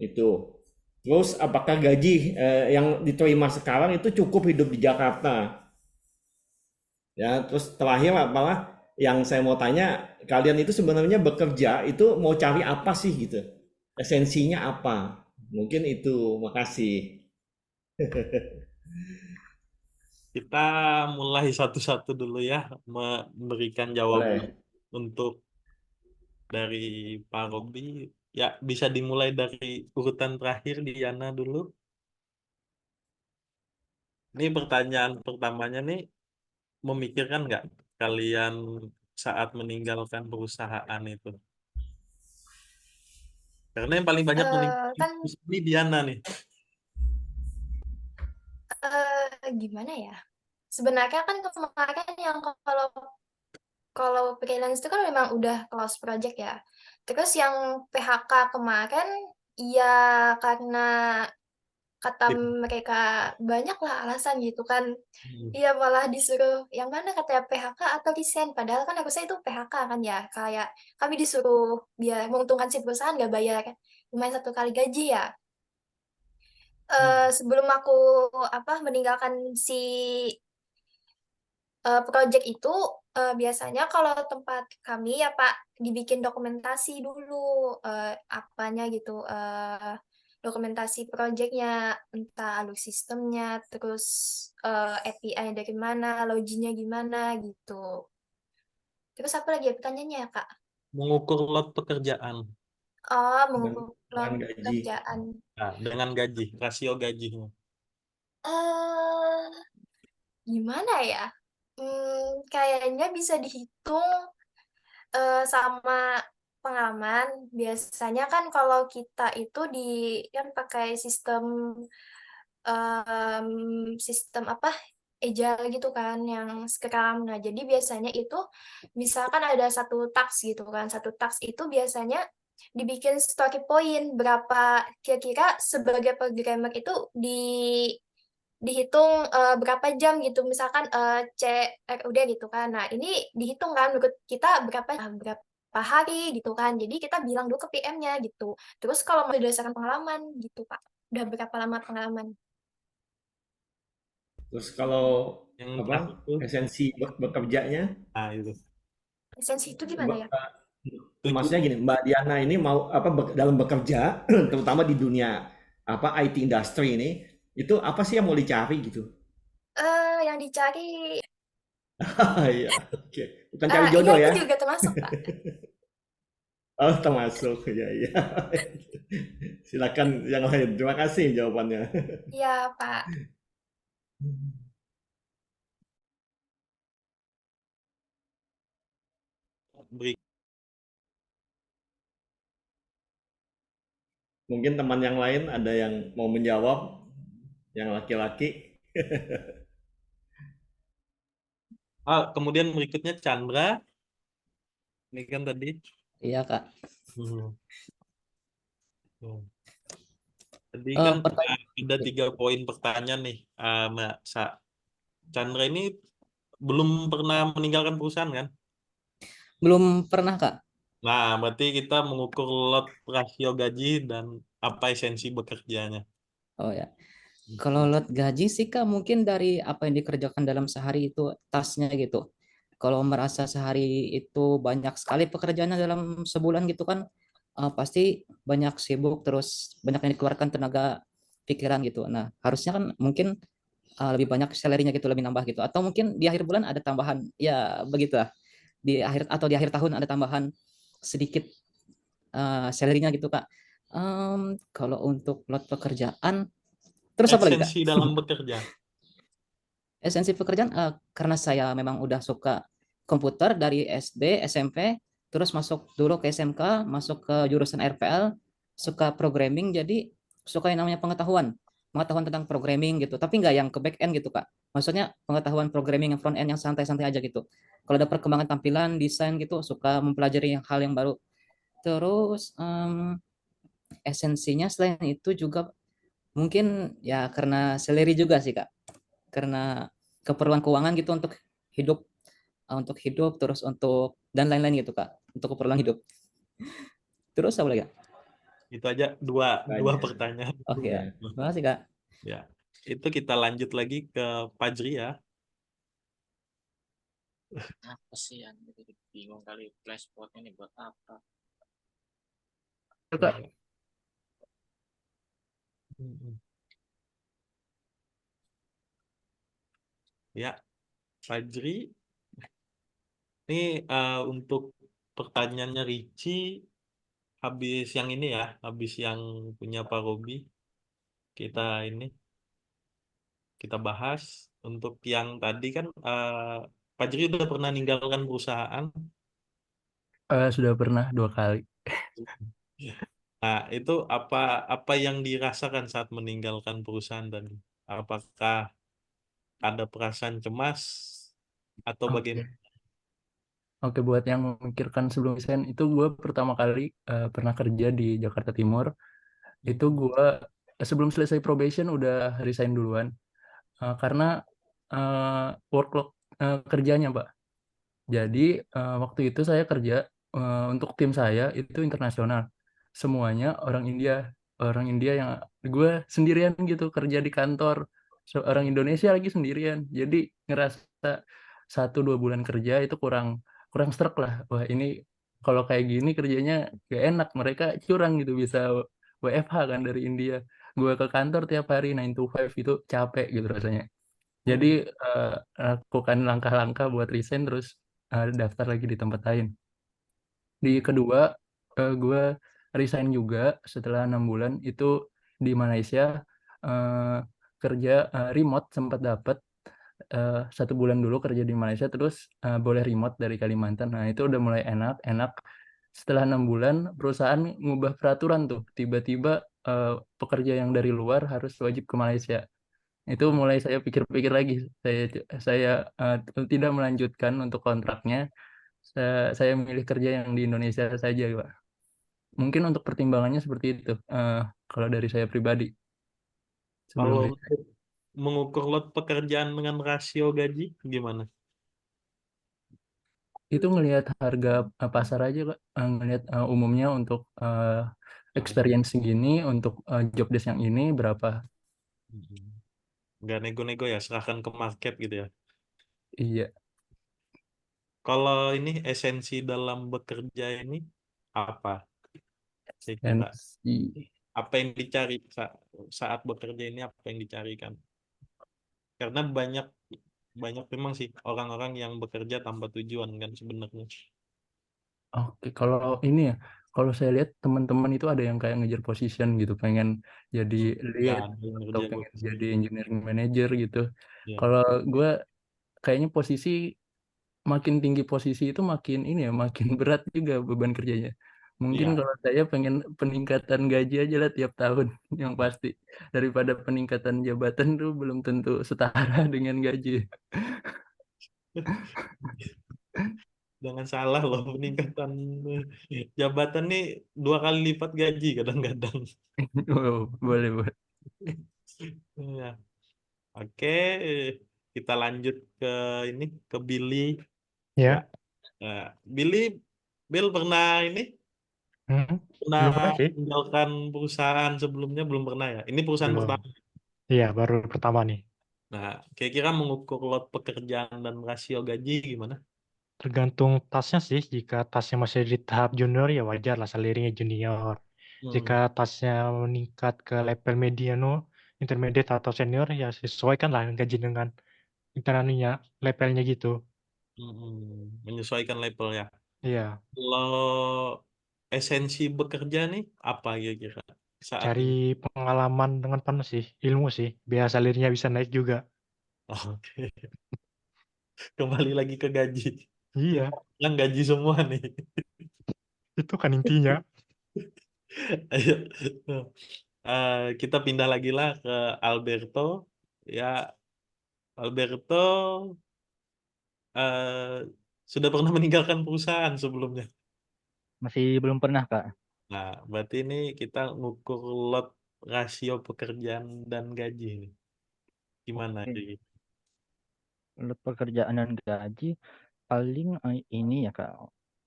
itu. Terus apakah gaji yang diterima sekarang itu cukup hidup di Jakarta? Ya, terus terakhir apalah yang saya mau tanya, kalian itu sebenarnya bekerja itu mau cari apa sih gitu? Esensinya apa? Mungkin itu. Makasih. Kita mulai satu-satu dulu ya, memberikan jawaban Boleh. untuk dari Pak Robi. Ya, bisa dimulai dari urutan terakhir, Diana dulu. Ini pertanyaan pertamanya nih, memikirkan nggak kalian saat meninggalkan perusahaan itu? Karena yang paling banyak meninggalkan Kan ini Diana nih. gimana ya? Sebenarnya kan kemarin yang kalau freelance itu kan memang udah close project ya. Terus yang PHK kemarin ya karena kata mereka banyak lah alasan gitu kan. Iya malah disuruh yang mana katanya PHK atau resign. Padahal kan harusnya itu PHK kan ya. Kayak kami disuruh biar menguntungkan si perusahaan nggak bayar lumayan 1 kali gaji ya. Sebelum aku meninggalkan si project itu biasanya kalau tempat kami ya Pak dibikin dokumentasi dulu apanya gitu dokumentasi projectnya entah alur sistemnya terus API dari mana loginnya gimana gitu. Terus apa lagi ya pertanyaannya ya Kak? Mengukur load pekerjaan. Oh, Dengan, mengukur dengan gaji. pekerjaan. Nah, dengan gaji, rasio gajinya. eh Gimana ya? Kayaknya bisa dihitung sama pengalaman. Biasanya kan kalau kita itu kan pakai sistem apa, Agile gitu kan, yang Scrum. Nah, jadi biasanya itu misalkan ada satu task gitu kan, satu task itu biasanya dibikin story point, berapa kira-kira sebagai programmer itu dihitung, berapa jam gitu, misalkan, CRUD gitu kan. Nah, ini dihitung kan menurut kita berapa hari gitu kan. Jadi kita bilang dulu ke PM-nya gitu. Terus kalau berdasarkan pengalaman gitu, Kak. Udah berapa lama pengalaman. Terus kalau Yang apa terakhir tuh, esensi bekerjanya, itu. Esensi itu gimana ya? maksudnya gini, Mbak Diana ini mau apa dalam bekerja, terutama di dunia apa IT industry ini, itu apa sih yang mau dicari gitu? Yang dicari, Iya, oke. Bukan cari iya jodoh itu ya? juga termasuk, Kak. Oh, termasuk. Ya, iya. Silakan yang lain. Terima kasih jawabannya. Iya, Pak. Beri- Mungkin teman yang lain ada yang mau menjawab, yang laki-laki. Kemudian berikutnya Chandra. Ini kan tadi. Iya, Kak. Hmm. Tadi Eh, kan pertanyaan ada 3 poin pertanyaan nih, Mbak Chandra ini belum pernah meninggalkan perusahaan kan? belum pernah, Kak. Nah, berarti kita mengukur lot rasio gaji dan apa esensi bekerjanya. Oh ya. Kalau lot gaji sih, Kak, mungkin dari apa yang dikerjakan dalam sehari itu tasnya gitu. Kalau merasa sehari itu banyak sekali pekerjaannya dalam sebulan gitu kan, pasti banyak sibuk, terus banyak yang dikeluarkan tenaga pikiran gitu. Nah, harusnya kan mungkin lebih banyak salary-nya gitu, lebih nambah gitu. Atau mungkin di akhir bulan ada tambahan, ya begitulah. Di akhir tahun ada tambahan sedikit salary-nya gitu, Kak. Kalau untuk lot pekerjaan, terus apa lagi, Kak? Esensi dalam bekerja. Esensi pekerjaan, karena saya memang udah suka komputer dari SD, SMP, terus masuk dulu ke SMK, masuk ke jurusan RPL, suka programming, jadi suka yang namanya pengetahuan tentang programming gitu, tapi nggak yang ke back end gitu, Kak. Maksudnya pengetahuan programming yang front end yang santai-santai aja gitu. Kalau ada perkembangan tampilan, desain gitu, suka mempelajari hal yang baru. Terus esensinya selain itu juga mungkin ya karena salary juga sih, Kak. Karena keperluan keuangan gitu untuk hidup terus untuk dan lain-lain gitu, Kak, untuk keperluan hidup. Terus apa lagi, Kak? Itu aja dua Banyak. pertanyaan. Oke ya. Ya. Terima kasih, Kak. Ya, itu kita lanjut lagi ke Fajri ya. Apa sih yang jadi bingung kali flashpotnya nih buat apa? Kak, Ya, Fajri. Ini untuk pertanyaannya Ricci, habis yang ini ya, habis yang punya Pak Robi, kita bahas. Untuk yang tadi kan Fajri udah pernah ninggalkan perusahaan. sudah pernah 2 kali. Nah, itu apa yang dirasakan saat meninggalkan perusahaan tadi? Apakah ada perasaan cemas atau Oke. bagaimana? Oke, buat yang memikirkan sebelum resign, itu gue pertama kali pernah kerja di Jakarta Timur. Itu gue sebelum selesai probation udah resign duluan. Karena workload kerjanya, Pak. Jadi waktu itu saya kerja untuk tim saya itu internasional. Semuanya orang India. Orang India yang gue sendirian gitu kerja di kantor. Orang Indonesia lagi sendirian. Jadi ngerasa 1-2 bulan kerja itu kurang serak lah. Wah, ini kalau kayak gini kerjanya gak enak. Mereka curang gitu bisa WFH kan dari India. Gue ke kantor tiap hari 9 to 5 itu capek gitu rasanya. Jadi lakukan langkah-langkah buat resign terus daftar lagi di tempat lain. Di kedua gue resign juga setelah 6 bulan itu di Malaysia, kerja remote sempat dapat 1 bulan dulu kerja di Malaysia terus boleh remote dari Kalimantan. Nah itu udah mulai enak. Setelah 6 bulan perusahaan ngubah peraturan tuh, tiba-tiba pekerja yang dari luar harus wajib ke Malaysia. Itu mulai saya pikir-pikir lagi, saya tidak melanjutkan untuk kontraknya. Saya milih kerja yang di Indonesia saja, Pak. Mungkin untuk pertimbangannya seperti itu. Kalau dari saya pribadi sebelum Kalau resign. untuk mengukur lot pekerjaan dengan rasio gaji gimana? Itu ngelihat harga pasar aja, Kak. Ngelihat umumnya untuk experience segini, untuk job desk yang ini berapa. Nggak nego-nego ya, serahkan ke market gitu ya. Iya. Kalau ini esensi dalam bekerja ini apa? Saya Dan kira apa yang dicari saat bekerja ini, apa yang dicarikan? Karena banyak memang sih orang-orang yang bekerja tanpa tujuan kan sebenarnya. Oke, kalau ini ya, kalau saya lihat teman-teman itu ada yang kayak ngejar position gitu, pengen jadi Ya, lead yang atau ngerjain pengen posisi. jadi engineering manager gitu. Ya. Kalau gue kayaknya posisi makin tinggi posisi itu makin ini ya, makin berat juga beban kerjanya. Mungkin Iya. kalau saya pengen peningkatan gaji aja lah tiap tahun yang pasti, daripada peningkatan jabatan tuh belum tentu setara dengan gaji. Jangan salah loh, peningkatan jabatan nih 2 kali lipat gaji kadang-kadang. Oh, boleh. Ya. Oke, kita lanjut ke ini, ke Billy. Ya. Ya. Nah, Bill pernah ini pernah Belum pernah sih. meninggalkan perusahaan sebelumnya, belum pernah ya? Ini perusahaan Belum. pertama. Iya, baru pertama nih. Nah, kira-kira mengukur lot pekerjaan dan rasio gaji gimana? Tergantung tasnya sih. Jika tasnya masih di tahap junior ya wajar lah salarynya junior. Jika tasnya meningkat ke level mediano, intermediate atau senior ya sesuaikan lah gaji dengan internalnya levelnya gitu. Menyesuaikan level ya. Iya, Kalau esensi bekerja nih apa kira-kira saat cari ini? pengalaman dengan penuh sih, ilmu sih, biar salarynya bisa naik juga. Oke, kembali lagi ke gaji. Iya, Yang gaji semua nih. itu kan intinya. Ayo, kita pindah lagi lah ke Alberto. Ya, Alberto eh, sudah pernah meninggalkan perusahaan sebelumnya. Masih belum pernah, Kak. Nah, berarti ini kita ngukur lot rasio pekerjaan dan gaji nih. Gimana Oke. jadi? Lot pekerjaan dan gaji paling ini ya, Kak,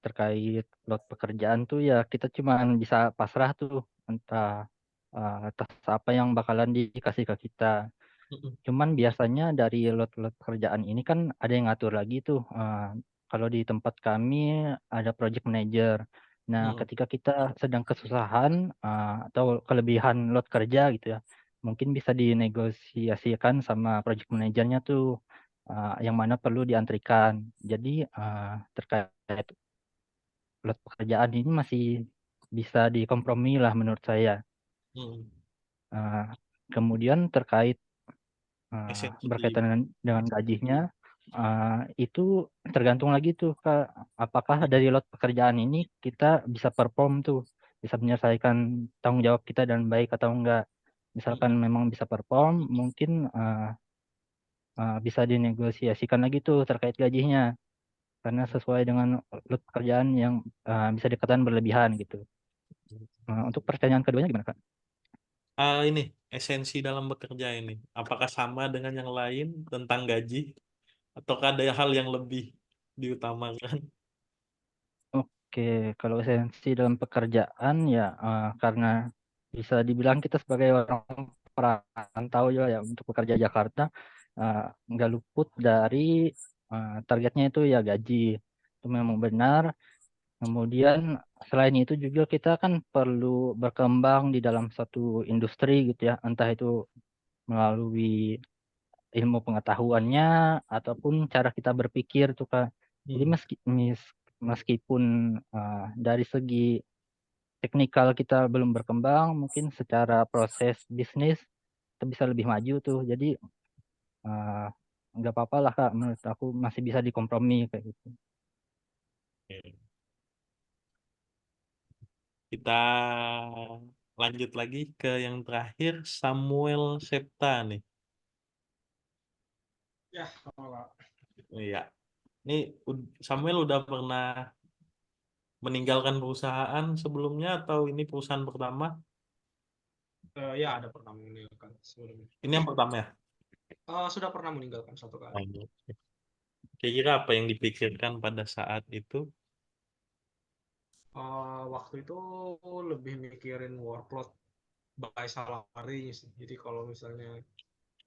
terkait lot pekerjaan tuh ya kita cuman bisa pasrah tuh entah atas apa yang bakalan dikasih ke kita. Cuman biasanya dari lot-lot pekerjaan ini kan ada yang ngatur lagi tuh. Kalau di tempat kami ada project manager. Nah, ketika kita sedang kesusahan atau kelebihan lot kerja gitu ya, mungkin bisa dinegosiasikan sama project manajernya tuh yang mana perlu diantrikan. Jadi terkait lot pekerjaan ini masih bisa dikompromi lah menurut saya. Kemudian terkait Esensi. berkaitan dengan gajinya itu tergantung lagi tuh Kak, apakah dari lot pekerjaan ini kita bisa perform tuh, bisa menyelesaikan tanggung jawab kita dan baik atau enggak. Misalkan memang bisa perform, mungkin bisa dinegosiasikan lagi tuh terkait gajinya karena sesuai dengan lot pekerjaan yang bisa dikatakan berlebihan gitu. Untuk pertanyaan keduanya gimana Kak? Ini esensi dalam bekerja ini. Apakah sama dengan yang lain tentang gaji? Ataukah ada hal yang lebih diutamakan? Oke, kalau esensi dalam pekerjaan ya karena bisa dibilang kita sebagai orang perantau ya untuk pekerja Jakarta nggak luput dari targetnya itu ya gaji. Itu memang benar. Kemudian selain itu juga kita kan perlu berkembang di dalam satu industri gitu ya, entah itu melalui ilmu pengetahuannya ataupun cara kita berpikir tuh Kak. Jadi meskipun dari segi teknikal kita belum berkembang, mungkin secara proses bisnis kita bisa lebih maju tuh. Jadi nggak apa-apa lah Kak, menurut aku masih bisa dikompromi kayak gitu. Oke. Kita lanjut lagi ke yang terakhir, Samuel Septa nih. Ya, kalau Iya. Ini Samuel udah pernah meninggalkan perusahaan sebelumnya atau ini perusahaan pertama? ya ada pernah meninggalkan sebelumnya. Ini yang pertama ya? Sudah pernah meninggalkan satu kali. Oh, oke. Kira-kira apa yang dipikirkan pada saat itu? Waktu itu lebih mikirin workload by salary sih. Jadi kalau misalnya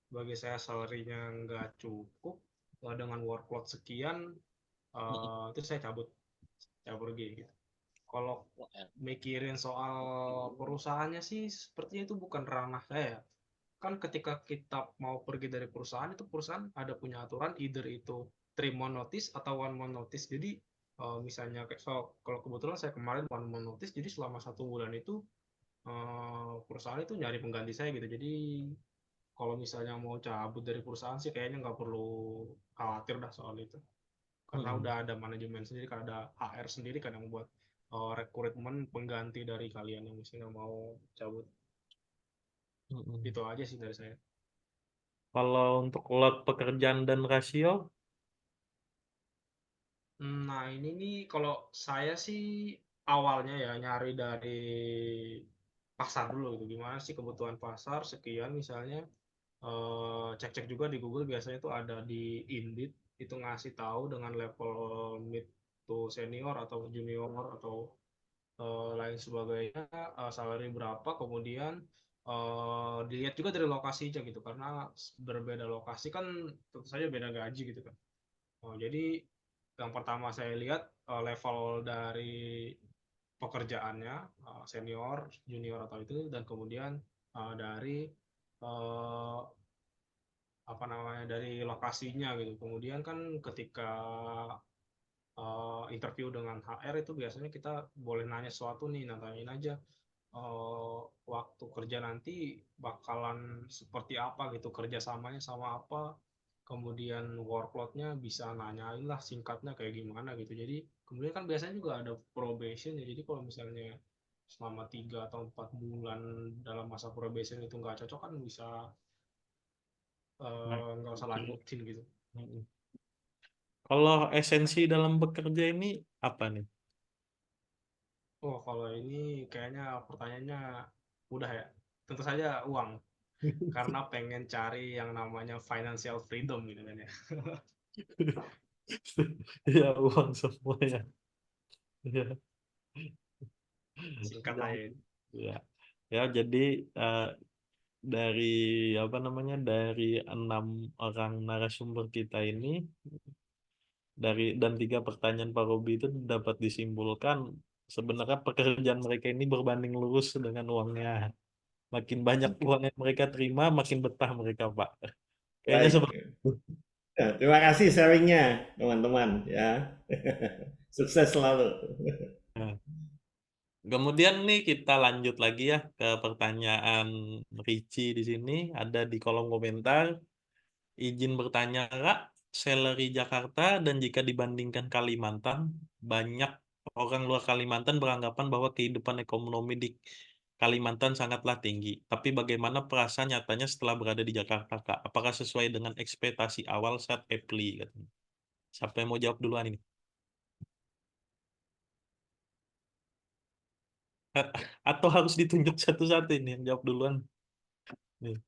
bagi saya salary-nya nggak cukup dengan workload sekian, itu saya cabut, saya pergi gitu. Kalau mikirin soal perusahaannya sih sepertinya itu bukan ranah saya. Kan ketika kita mau pergi dari perusahaan, itu perusahaan ada punya aturan either itu 3 month notice atau 1 month notice. Jadi misalnya kalau kebetulan saya kemarin 1 month notice, jadi selama 1 bulan itu perusahaan itu nyari pengganti saya gitu. Jadi kalau misalnya mau cabut dari perusahaan sih kayaknya nggak perlu khawatir dah soal itu. Karena udah ada manajemen sendiri, kan ada HR sendiri kan yang buat rekrutmen pengganti dari kalian yang misalnya mau cabut. Itu aja sih dari saya. Kalau untuk load pekerjaan dan rasio, Nah, ini nih kalau saya sih awalnya ya nyari dari pasar dulu gitu. Gimana sih kebutuhan pasar sekian misalnya, cek-cek juga di Google, biasanya itu ada di Indeed, itu ngasih tahu dengan level mid to senior atau junior atau lain sebagainya, salary berapa, kemudian dilihat juga dari lokasinya gitu, karena berbeda lokasi kan tentu saja beda gaji gitu kan. Jadi yang pertama saya lihat level dari pekerjaannya, senior, junior atau itu, dan kemudian dari eh, apa namanya, dari lokasinya gitu. Kemudian kan ketika interview dengan HR itu biasanya kita boleh nanya sesuatu nih, nanyain aja waktu kerja nanti bakalan seperti apa gitu, kerjasamanya sama apa, kemudian workloadnya bisa nanyain lah singkatnya kayak gimana gitu. Jadi kemudian kan biasanya juga ada probation ya, jadi kalau misalnya selama 3 atau 4 bulan dalam masa probation itu nggak cocok kan bisa nggak usah lanjutin gitu. kalau esensi dalam bekerja ini apa nih? Oh, kalau ini kayaknya pertanyaannya mudah ya. Tentu saja uang, karena pengen cari yang namanya financial freedom gitu kan ya. Ya uang semuanya. Ya. Singkat aja. Ya. Ya, jadi dari apa namanya, dari 6 orang narasumber kita ini, dan 3 pertanyaan Pak Robi itu dapat disimpulkan sebenarnya pekerjaan mereka ini berbanding lurus dengan uangnya. Makin banyak uang yang mereka terima, makin betah mereka, Pak. Kayaknya Baik. seperti itu. Nah, terima kasih sharingnya, teman-teman ya. Sukses selalu. Nah, kemudian nih kita lanjut lagi ya ke pertanyaan Richie di sini, ada di kolom komentar. Izin bertanya, Kak, salary Jakarta dan jika dibandingkan Kalimantan, banyak orang luar Kalimantan beranggapan bahwa kehidupan ekonomi di Kalimantan sangatlah tinggi. Tapi bagaimana perasaan nyatanya setelah berada di Jakarta, Kak? Apakah sesuai dengan ekspektasi awal saat apply? Katanya. Siapa yang mau jawab duluan ini? Atau harus ditunjuk satu-satu ini yang jawab duluan? Nih.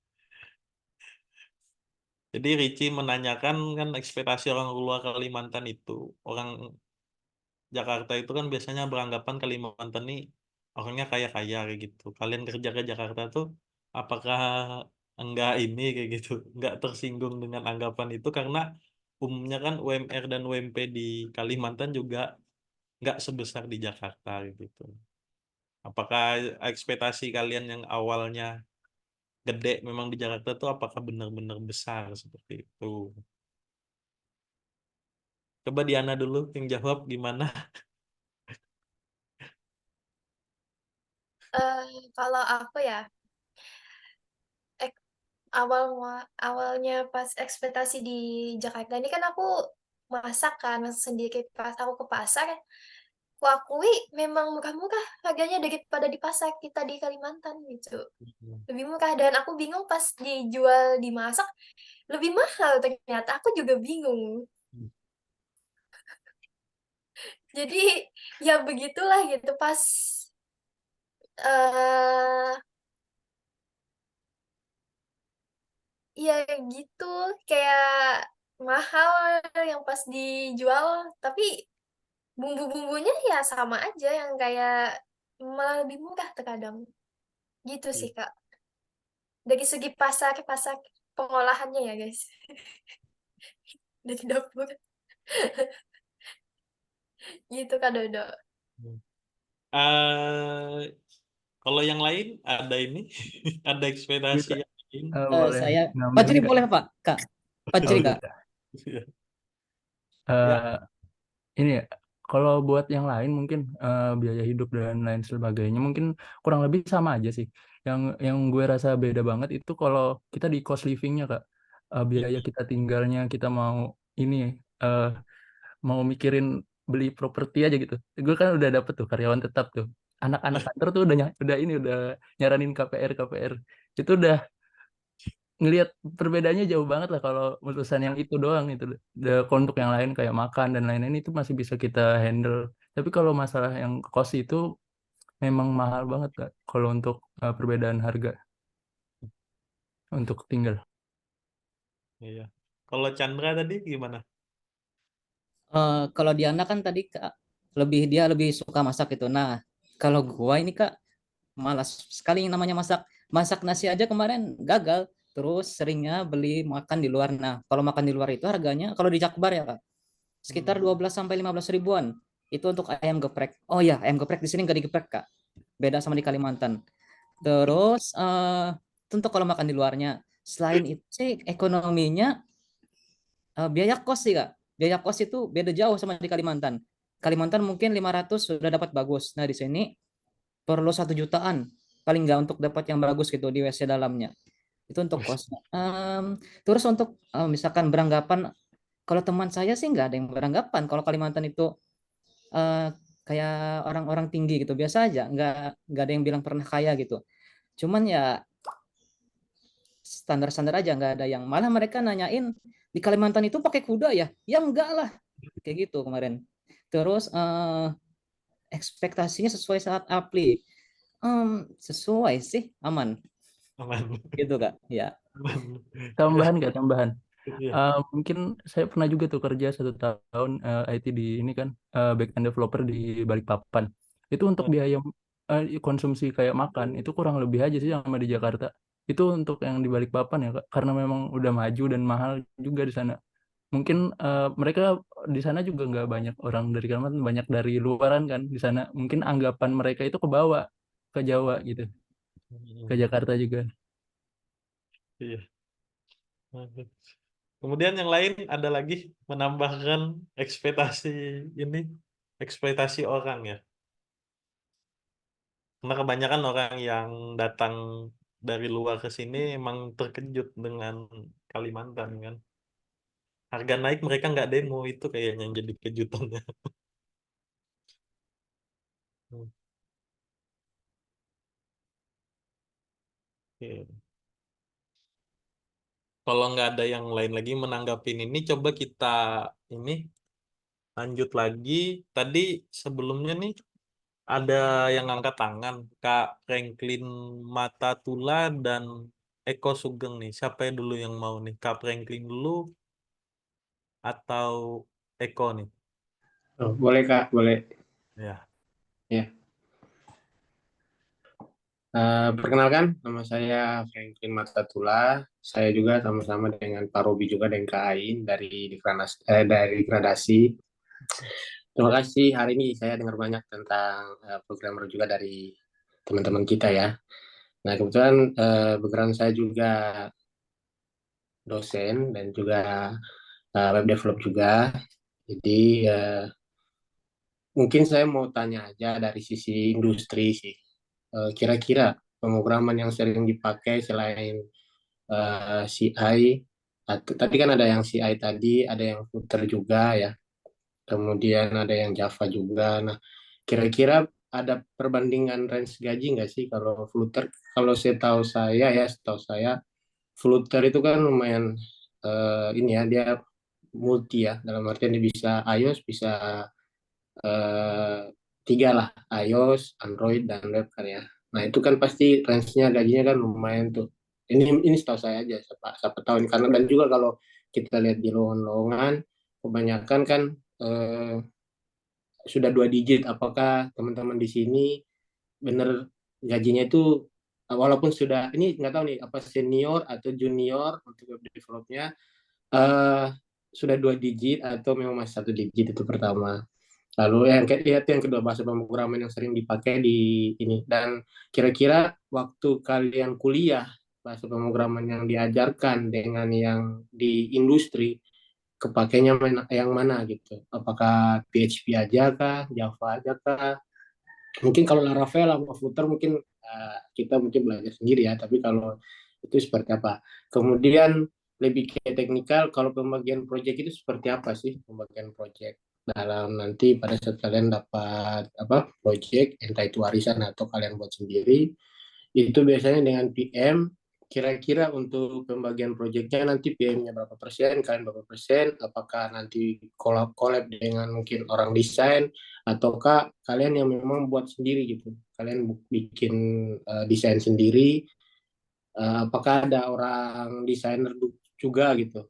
Jadi Richie menanyakan kan ekspektasi orang luar Kalimantan itu, orang Jakarta itu kan biasanya beranggapan Kalimantan nih orangnya kaya-kaya kayak gitu. Kalian kerja ke Jakarta tuh apakah enggak ini kayak gitu, enggak tersinggung dengan anggapan itu karena umumnya kan UMR dan UMP di Kalimantan juga enggak sebesar di Jakarta gitu. Apakah ekspektasi kalian yang awalnya gede memang di Jakarta tuh apakah benar-benar besar seperti itu? Coba Diana dulu yang jawab gimana? Kalau aku ya, awalnya pas ekspektasi di Jakarta ini kan aku masak kan sendiri pas aku ke pasar. Aku akui memang murah-murah harganya daripada di pasar kita di Kalimantan gitu. Lebih murah dan aku bingung pas dijual dimasak lebih mahal ternyata. Aku juga bingung. Jadi ya begitulah gitu pas eh ya gitu kayak mahal yang pas dijual tapi bumbu-bumbunya ya sama aja yang kayak malah lebih murah terkadang. Gitu sih, Kak. Dari segi pasar pengolahannya ya, guys. Dari dapur. Gitu, Kak Dodo. Eh, kalau yang lain ada ini, ada Iya, ekspektasi Kak. yang lain. Boleh Saya nambahin Fajri Kak? boleh Pak, Kak. Fajri Oke Kak. Kak. Ya. Eh, ini ya, kalau buat yang lain mungkin biaya hidup dan lain sebagainya mungkin kurang lebih sama aja sih. Yang gue rasa beda banget itu kalau kita di cost livingnya Kak. Biaya kita tinggalnya kita mau ini eh, mau mikirin beli properti aja gitu. Gue kan udah dapet tuh karyawan tetap tuh. Anak-anak kantor tuh udah nyaranin KPR. Itu udah ngelihat perbedaannya jauh banget lah kalau urusan yang itu doang itu. Kalau untuk yang lain kayak makan dan lain-lain itu masih bisa kita handle. Tapi kalau masalah yang kos itu memang mahal banget Kak kalau untuk perbedaan harga untuk tinggal. Iya. Kalau Chandra tadi gimana? Kalau Diana kan tadi Kak, dia lebih suka masak gitu. Nah, kalau gua ini Kak malas sekali yang namanya masak. Masak nasi aja kemarin gagal. Terus seringnya beli makan di luar. Nah, kalau makan di luar itu harganya kalau di Jakbar ya Kak, sekitar 12 sampai 15 ribuan. Itu untuk ayam geprek. Oh ya, ayam geprek di sini nggak digeprek Kak. Beda sama di Kalimantan. Terus tentu kalau makan di luarnya. Selain itu sih ekonominya biaya kos sih Kak. Biaya kos itu beda jauh sama di Kalimantan. Kalimantan mungkin 500 sudah dapat bagus. Nah, di sini perlu 1 jutaan paling nggak untuk dapat yang bagus gitu di WC dalamnya. Itu untuk kosnya. Terus untuk misalkan beranggapan, kalau teman saya sih nggak ada yang beranggapan kalau Kalimantan itu eh, kayak orang-orang tinggi gitu. Biasa aja, nggak ada yang bilang pernah kaya gitu. Cuman ya standar-standar aja, nggak ada yang malah mereka nanyain di Kalimantan itu pakai kuda ya? Ya enggak lah, kayak gitu kemarin. Terus ekspektasinya sesuai saat apply. Sesuai sih, aman Aman. gitu Kak. Ya. Aman. Tambahan. Iya. Mungkin saya pernah juga tuh kerja 1 tahun IT di ini kan backend developer di Balikpapan. Itu untuk biaya konsumsi kayak makan itu kurang lebih aja sih sama di Jakarta. Itu untuk yang di Balikpapan ya Kak, karena memang udah maju dan mahal juga di sana. Mungkin mereka di sana juga nggak banyak orang dari Kalimantan, banyak dari luaran kan di sana. Mungkin anggapan mereka itu ke bawah ke Jawa gitu, ke Jakarta juga. Iya. Kemudian yang lain ada lagi menambahkan ekspektasi ini, ekspektasi orang ya. Karena kebanyakan orang yang datang dari luar ke sini emang terkejut dengan Kalimantan kan. Harga naik mereka nggak demo, itu kayaknya yang jadi kejutannya. Hmm, oke. Kalau nggak ada yang lain lagi menanggapin ini, coba kita ini lanjut lagi. Tadi sebelumnya nih ada yang angkat tangan, Kak Franklin Matatula dan Eko Sugeng nih. Siapa yang dulu yang mau nih? Kak Franklin dulu atau Eko nih? Oh, boleh Kak, boleh. Ya. Ya. Perkenalkan, nama saya Franklin Matatula. Saya juga sama-sama dengan Pak Robi juga dan Kak Ain dari Gradasi. Terima kasih, hari ini saya dengar banyak tentang programmer juga dari teman-teman kita ya. Nah, kebetulan background saya juga dosen dan juga web develop juga. Jadi mungkin saya mau tanya aja dari sisi industri sih. Kira-kira pemrograman yang sering dipakai selain CI, atau tadi kan ada yang CI tadi, ada yang Flutter juga ya. Kemudian ada yang Java juga. Nah, kira-kira ada perbandingan range gaji nggak sih kalau Flutter? Kalau setahu saya Flutter itu kan lumayan ini ya, dia multi ya, dalam artian dia bisa iOS, bisa eh, tiga lah, iOS, Android, dan web kan ya. Nah itu kan pasti range-nya gajinya kan lumayan tuh. Ini setahu saya aja, siapa tahu ini karena dan juga kalau kita lihat di lowongan-lowongan kebanyakan kan eh, sudah 2 digit. Apakah teman-teman di sini benar gajinya itu walaupun sudah ini nggak tahu nih apa senior atau junior untuk web developnya eh sudah 2 digit atau memang masih 1 digit itu pertama. Lalu yang kedua bahasa pemrograman yang sering dipakai di ini dan kira-kira waktu kalian kuliah bahasa pemrograman yang diajarkan dengan yang di industri kepakainya yang mana gitu? Apakah PHP aja kah, Java aja kah? Mungkin kalau Laravel sama Flutter mungkin kita mungkin belajar sendiri ya, tapi kalau itu seperti apa? Kemudian lebih ke teknikal, kalau pembagian project itu seperti apa sih pembagian project dalam nanti pada saat kalian dapat apa project entah itu warisan atau kalian buat sendiri itu biasanya dengan PM kira-kira untuk pembagian proyeknya nanti PM-nya berapa persen, kalian berapa persen, apakah nanti collab dengan mungkin orang desain, ataukah kalian yang memang buat sendiri gitu, kalian bikin desain sendiri, apakah ada orang desainer juga gitu.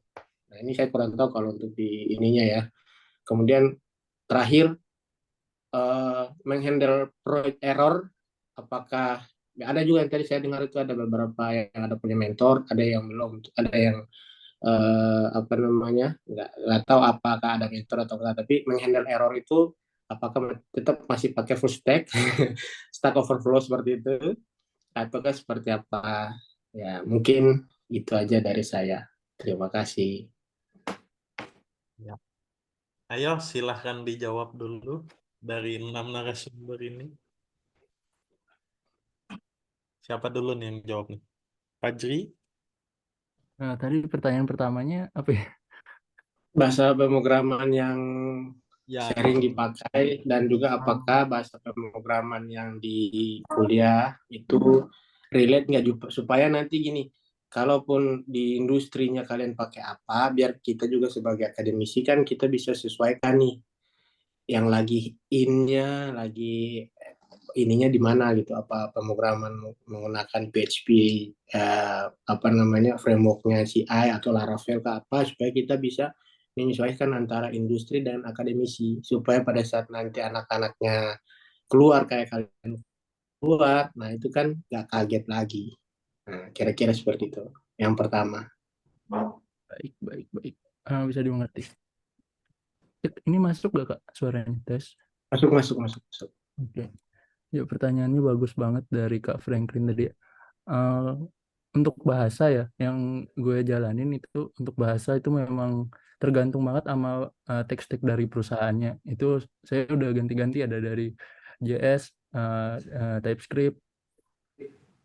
Nah ini saya kurang tahu kalau untuk di ininya ya. Kemudian terakhir menghandle error, apakah ada juga yang tadi saya dengar itu ada beberapa yang ada punya mentor, ada yang belum, ada yang apa namanya nggak tahu apakah ada mentor atau enggak, tapi menghandle error itu apakah tetap masih pakai full stack, Stack Overflow seperti itu, ataukah seperti apa? Ya mungkin itu aja dari saya. Terima kasih. Ya. Ayo silahkan dijawab dulu dari 6 narasumber ini. Siapa dulu nih yang jawab nih? Fajri? Nah, tadi pertanyaan pertamanya apa ya? Bahasa pemrograman yang Ya, sering dipakai dan juga apakah bahasa pemrograman yang di kuliah itu relate nggak juga supaya nanti gini, kalaupun di industrinya kalian pakai apa, biar kita juga sebagai akademisi kan kita bisa sesuaikan nih yang lagi innya, lagi ininya di mana gitu, apa pemrograman menggunakan PHP apa namanya frameworknya CI atau Laravel ke apa supaya kita bisa menyesuaikan antara industri dan akademisi supaya pada saat nanti anak-anaknya keluar kayak kalian keluar, nah itu kan nggak kaget lagi. Nah, kira-kira seperti itu. Yang pertama. Baik. Bisa dimengerti. Ini masuk gak Kak suaranya tes? Masuk. Oke. Ya pertanyaannya bagus banget dari Kak Franklin tadi. Untuk bahasa ya, yang gue jalanin itu untuk bahasa itu memang tergantung banget sama tech-stack dari perusahaannya. Itu saya udah ganti-ganti ada dari JS, TypeScript,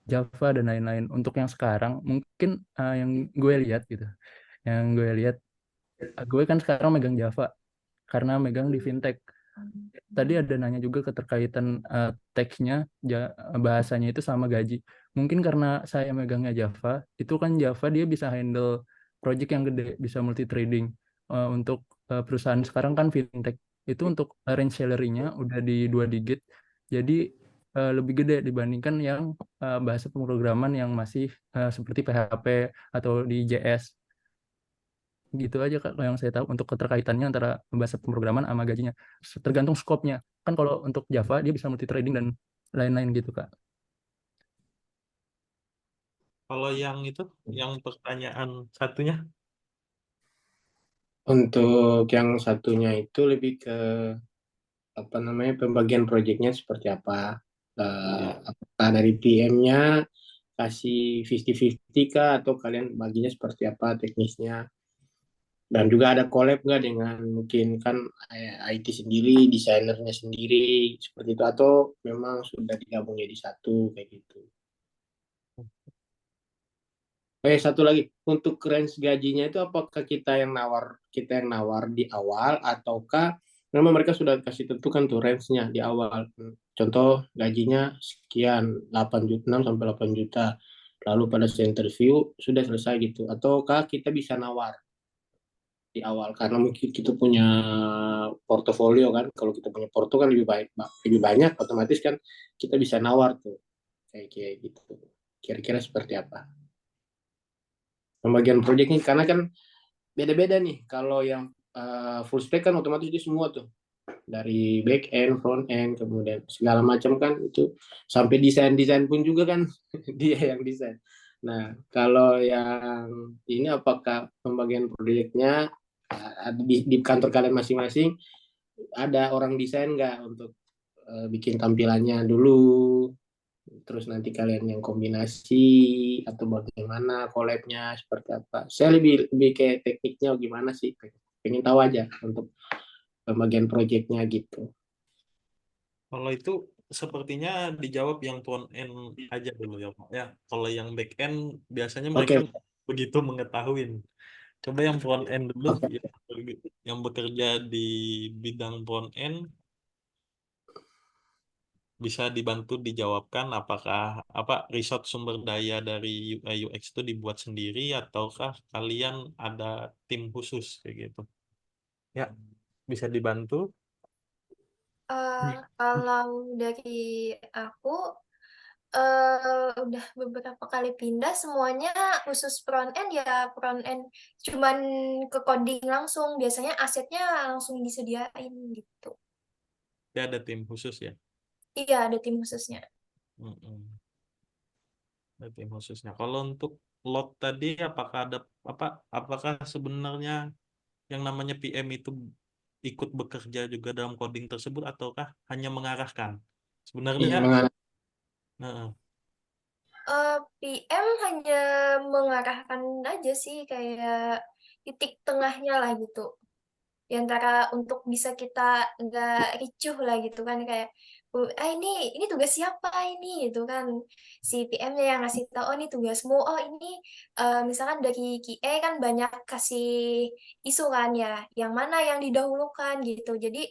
Java dan lain-lain. Untuk yang sekarang mungkin yang gue lihat gitu, gue kan sekarang megang Java karena megang di fintech. Tadi ada nanya juga keterkaitan teksnya, bahasanya itu sama gaji. Mungkin karena saya megangnya Java, itu kan Java dia bisa handle project yang gede, bisa multi trading. Untuk perusahaan sekarang kan fintech, itu untuk range salary-nya udah di 2 digit, jadi lebih gede dibandingkan yang bahasa pemrograman yang masih seperti PHP atau di JS. Gitu aja Kak yang saya tahu untuk keterkaitannya antara bahasa pemrograman sama gajinya. Tergantung skopnya. Kan kalau untuk Java dia bisa multi trading dan lain-lain gitu Kak. kalau yang itu, yang pertanyaan satunya? Untuk yang satunya itu lebih ke apa namanya pembagian proyeknya seperti apa? Apakah dari PM-nya kasih 50-50 kah atau kalian baginya seperti apa teknisnya? Dan juga ada collab nggak dengan mungkin kan IT sendiri, desainernya sendiri seperti itu atau memang sudah digabung jadi satu kayak gitu? Satu lagi, untuk range gajinya itu apakah kita yang nawar di awal ataukah memang mereka sudah kasih tentukan tuh range-nya di awal. Contoh gajinya sekian, 8 juta, 6 sampai 8 juta. Lalu pada saat interview sudah selesai gitu. Ataukah kita bisa nawar di awal karena mungkin kita punya portofolio kan. Kalau kita punya porto kan lebih banyak, otomatis kan kita bisa nawar tuh kayak gitu. Kira-kira seperti apa pembagian proyeknya? Karena kan beda-beda nih. Kalau yang full stack kan otomatis dia semua tuh dari back end, front end, kemudian segala macam kan itu sampai desain pun juga kan dia yang desain. Nah, kalau yang ini apakah pembagian proyeknya di kantor kalian masing-masing ada orang desain nggak untuk bikin tampilannya dulu, terus nanti kalian yang kombinasi atau bagaimana collab-nya seperti apa? Saya lebih kayak tekniknya gimana sih? Pengen tahu aja untuk pembagian proyeknya gitu. Kalau itu sepertinya dijawab yang front end aja dulu ya Pak ya. Kalau yang back end biasanya mereka Oke. begitu mengetahui. Coba yang front end dulu, Oke. yang bekerja di bidang front end bisa dibantu dijawabkan apakah resource sumber daya dari UI UX itu dibuat sendiri ataukah kalian ada tim khusus kayak gitu. Ya, bisa dibantu. Kalau dari aku udah beberapa kali pindah, semuanya khusus front end ya front end, cuman ke coding langsung, biasanya asetnya langsung disediain gitu. Ya ada tim khusus ya. Iya, ada tim khususnya. Ada tim khususnya. Kalau untuk lot tadi apakah sebenarnya yang namanya PM itu ikut bekerja juga dalam coding tersebut ataukah hanya mengarahkan? Sebenarnya PM hanya mengarahkan aja sih, kayak titik tengahnya lah gitu. Di antara untuk bisa kita nggak ricuh lah gitu kan, kayak ini tugas siapa ini gitu kan, si PM-nya yang ngasih tahu, oh ini tugasmu, oh ini misalkan dari QA kan banyak kasih isu kan ya, yang mana yang didahulukan gitu. Jadi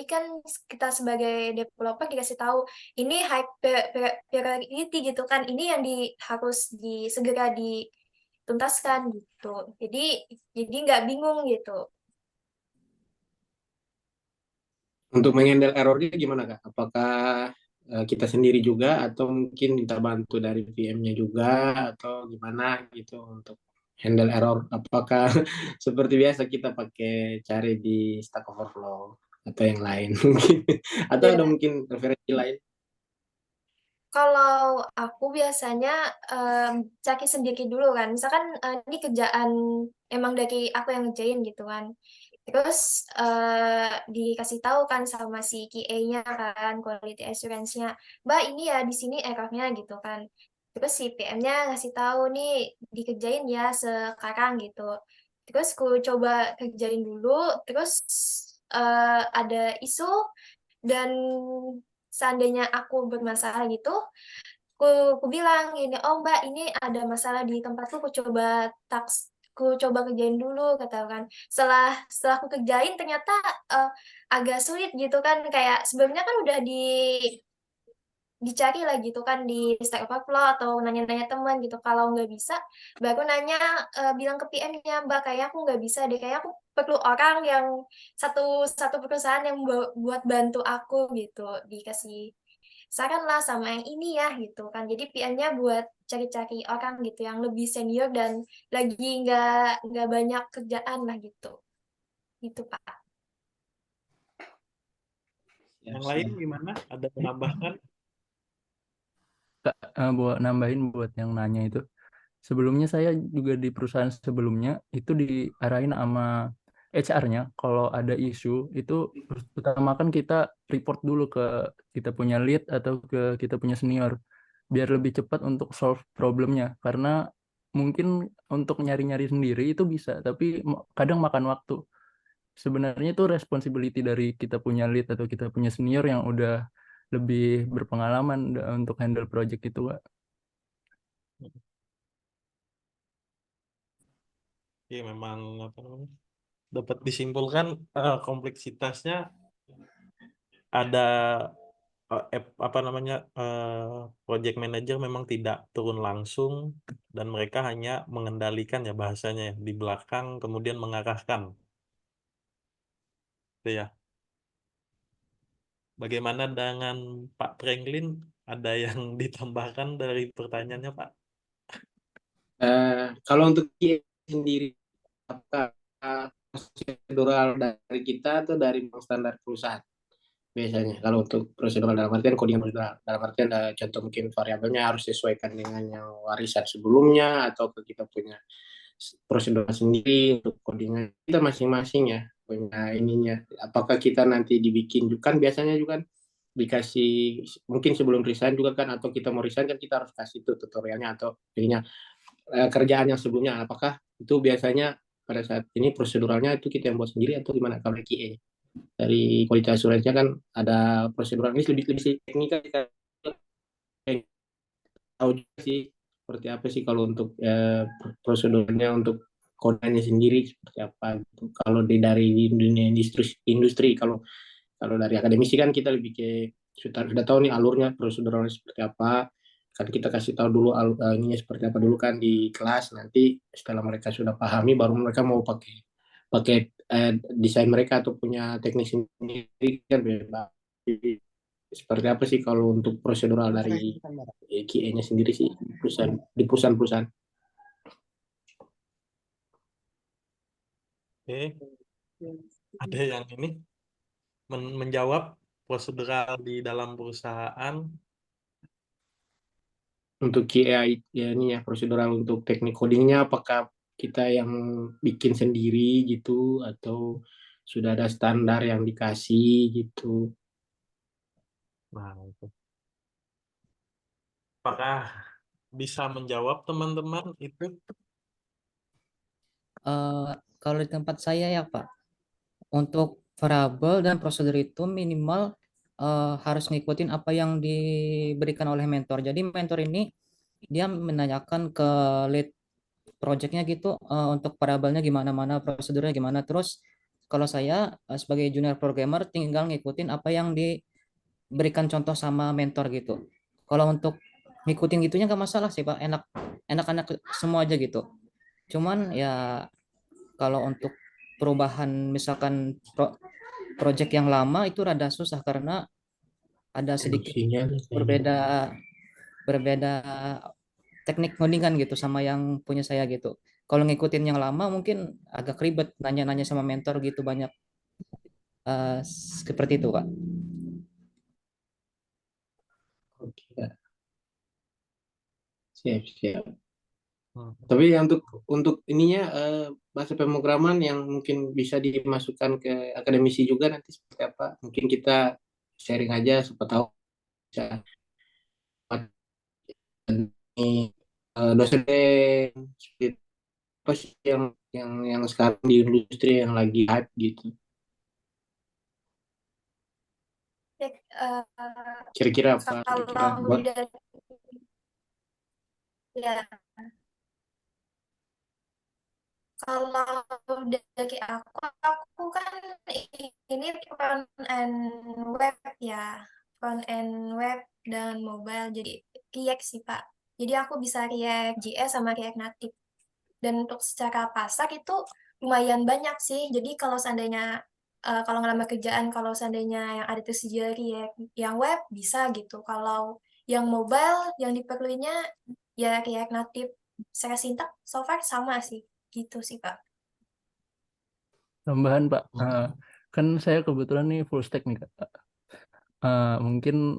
kan kita sebagai developer dikasih tahu ini high priority gitu kan, ini yang harus segera dituntaskan gitu. Jadi nggak bingung gitu. Untuk mengendal errornya gimana Kak? Apakah kita sendiri juga atau mungkin minta bantu dari PM-nya juga atau gimana gitu untuk handle error? Apakah seperti biasa kita pakai cari di Stack Overflow atau yang lain mungkin? Atau ada mungkin referensi lain? Kalau aku biasanya cari sendiri dulu kan. Misalkan ini kerjaan emang dari aku yang ngerjain gitu kan. Terus dikasih tahu kan sama si QA-nya kan, quality assurance-nya, Mbak ini ya di sini error-nya gitu kan. Terus si PM-nya ngasih tahu nih dikerjain ya sekarang gitu. Terus ku coba kerjain dulu, terus ada isu dan seandainya aku bermasalah gitu, ku bilang gini, oh Mbak ini ada masalah di tempatku, ku coba kerjain dulu kata kan. Setelah aku kerjain ternyata agak sulit gitu kan, kayak sebelumnya kan udah dicari lah gitu kan di Stack Overflow atau nanya-nanya teman gitu. Kalau nggak bisa, baru nanya bilang ke PM-nya, Mbak kayak aku nggak bisa deh, kayak aku perlu orang yang satu perusahaan yang buat bantu aku gitu, dikasih saran lah sama yang ini ya gitu kan. Jadi PM-nya buat cari-cari orang gitu yang lebih senior dan lagi nggak banyak kerjaan lah gitu. Gitu Pak. Yang lain gimana? Ada penambahan? Kak, buat nambahin buat yang nanya itu. Sebelumnya saya juga di perusahaan sebelumnya itu diarahin sama HR-nya kalau ada isu itu utamakan kita report dulu ke kita punya lead atau ke kita punya senior biar lebih cepat untuk solve problemnya, karena mungkin untuk nyari-nyari sendiri itu bisa tapi kadang makan waktu. Sebenarnya itu responsibility dari kita punya lead atau kita punya senior yang udah lebih berpengalaman untuk handle project itu, Kak. Oke, memang apa namanya, dapat disimpulkan kompleksitasnya ada apa namanya project manager memang tidak turun langsung dan mereka hanya mengendalikan ya bahasanya ya, di belakang kemudian mengarahkan. Itu ya. Bagaimana dengan Pak Franklin? Ada yang ditambahkan dari pertanyaannya, Pak? Kalau untuk QA sendiri, apakah prosedural dari kita atau dari standar perusahaan? Biasanya kalau untuk prosedural dalam artian coding prosedural dalam artian contoh mungkin variabelnya harus disesuaikan dengan yang warisan sebelumnya atau kita punya prosedur sendiri untuk codingan kita masing-masing ya punya ininya. Apakah kita nanti dibikin juga kan biasanya juga kan dikasih mungkin sebelum resign juga kan atau kita mau resign kan kita harus kasih tuh tutorialnya atau ininya kerjaan yang sebelumnya. Apakah itu biasanya pada saat ini proseduralnya itu kita yang buat sendiri atau gimana kalau QA? Dari kualitas assurance-nya kan ada prosedural ini lebih teknikal kita tahu juga sih seperti apa sih kalau untuk prosedurnya untuk kodenya sendiri seperti apa gitu. Kalau dari dunia industri kalau dari akademisi kan kita lebih ke sudah tahu nih alurnya proseduralnya seperti apa kan kita kasih tahu dulu ininya seperti apa dulu kan di kelas nanti setelah mereka sudah pahami baru mereka mau pakai desain mereka atau punya teknik sendiri kan bebas. Jadi, seperti apa sih kalau untuk prosedural dari QA-nya sendiri sih di perusahaan-perusahaan? Oke, ada yang ini menjawab prosedural di dalam perusahaan. Untuk QA ya ini ya prosedural untuk teknik codingnya apakah kita yang bikin sendiri gitu atau sudah ada standar yang dikasih gitu? Nah, itu. Apakah bisa menjawab teman-teman itu? Kalau di tempat saya ya Pak, untuk variabel dan prosedur itu minimal harus ngikutin apa yang diberikan oleh mentor. Jadi mentor ini dia menanyakan ke lead projectnya gitu untuk variabelnya gimana, mana prosedurnya gimana. Terus kalau saya sebagai junior programmer tinggal ngikutin apa yang diberikan contoh sama mentor gitu. Kalau untuk ngikutin gitunya nggak masalah sih Pak, enak-enak semua aja gitu. Cuman ya kalau untuk perubahan misalkan project yang lama itu rada susah karena ada sedikit berbeda teknik ngodingan gitu sama yang punya saya gitu. Kalau ngikutin yang lama mungkin agak ribet nanya-nanya sama mentor gitu banyak seperti itu Pak. Oke. Siap. Tapi untuk ininya bahasa pemrograman yang mungkin bisa dimasukkan ke akademisi juga nanti seperti apa? Mungkin kita sharing aja siapa tahu bisa dosen seperti apa sih yang sekarang di industri yang lagi hype gitu. Kira-kira apa? Kalau dari aku kan ini front end web ya, front end web dan mobile, jadi React sih Pak. Jadi aku bisa React JS sama React Native. Dan untuk secara pasar itu lumayan banyak sih. Jadi kalau seandainya kalau ngelamar kerjaan, kalau seandainya yang ada tersedia React yang web bisa gitu. Kalau yang mobile yang diperluinnya ya React Native. Secara sintak so far sama sih. Gitu sih Pak. Tambahan Pak, kan saya kebetulan nih full stack nih Kak. Mungkin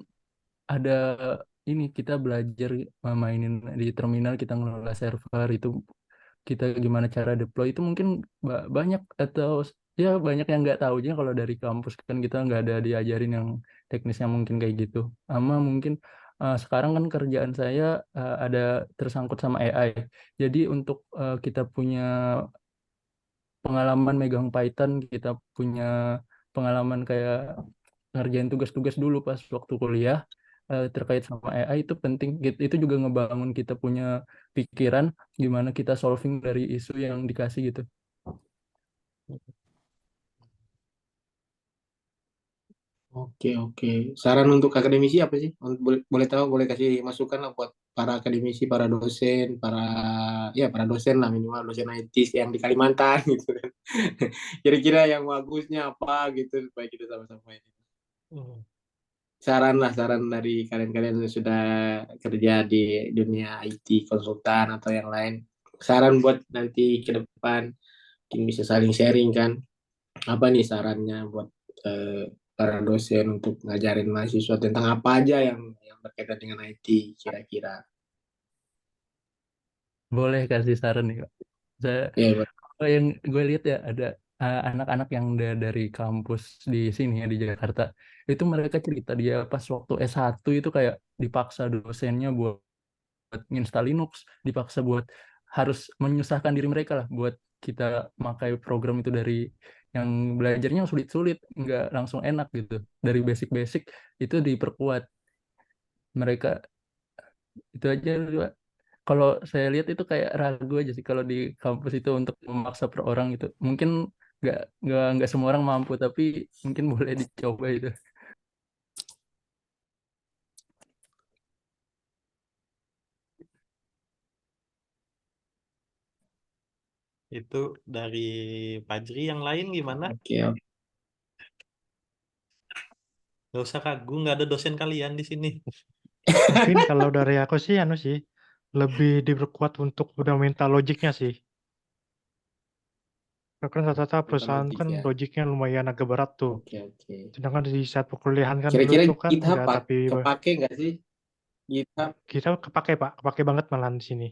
ada ini kita belajar mainin di terminal, kita ngelola server itu, kita gimana cara deploy itu mungkin banyak atau ya banyak yang nggak tahu aja kalau dari kampus kan kita nggak ada diajarin yang teknisnya mungkin kayak gitu. Sama mungkin sekarang kan kerjaan saya ada tersangkut sama AI. Jadi untuk kita punya pengalaman megang Python, kita punya pengalaman kayak ngerjain tugas-tugas dulu pas waktu kuliah, terkait sama AI itu penting. Itu juga ngebangun kita punya pikiran gimana kita solving dari isu yang dikasih gitu. Oke. Saran untuk akademisi apa sih? Boleh tahu, boleh kasih masukan lah buat para akademisi, para dosen lah, minimal dosen IT yang di Kalimantan gitu kan. Kira-kira yang bagusnya apa gitu supaya kita sama-sama ini. Saran dari kalian-kalian yang sudah kerja di dunia IT, konsultan atau yang lain. Saran buat nanti ke depan, mungkin bisa saling sharing kan. Apa nih sarannya buat para dosen untuk ngajarin mahasiswa tentang apa aja yang berkaitan dengan IT kira-kira. Boleh kasih saran nih, Kak. Ya, Yang gue lihat ya ada anak-anak yang dari kampus di sini ya di Jakarta. Itu mereka cerita dia pas waktu S1 itu kayak dipaksa dosennya buat install Linux, dipaksa buat harus menyusahkan diri mereka lah buat kita pakai program itu dari yang belajarnya sulit-sulit, nggak langsung enak gitu. Dari basic-basic itu diperkuat. Mereka itu aja, Pak. Kalau saya lihat itu kayak ragu aja sih kalau di kampus itu untuk memaksa per orang itu. Mungkin nggak semua orang mampu, tapi mungkin boleh dicoba itu. Itu dari Fajri. Yang lain gimana? Oke. Gak usah ragu, nggak ada dosen kalian di sini. Mungkin kalau dari aku sih lebih diperkuat untuk fundamental logiknya sih. Karena rata-rata perusahaan logik kan ya. logiknya lumayan agak berat tuh. Oke. Sedangkan di saat perkuliahan kan dulu Kira-kira tuh kan GitHub enggak, Pak, tapi kepake nggak sih? GitHub. kita kepake banget malahan di sini.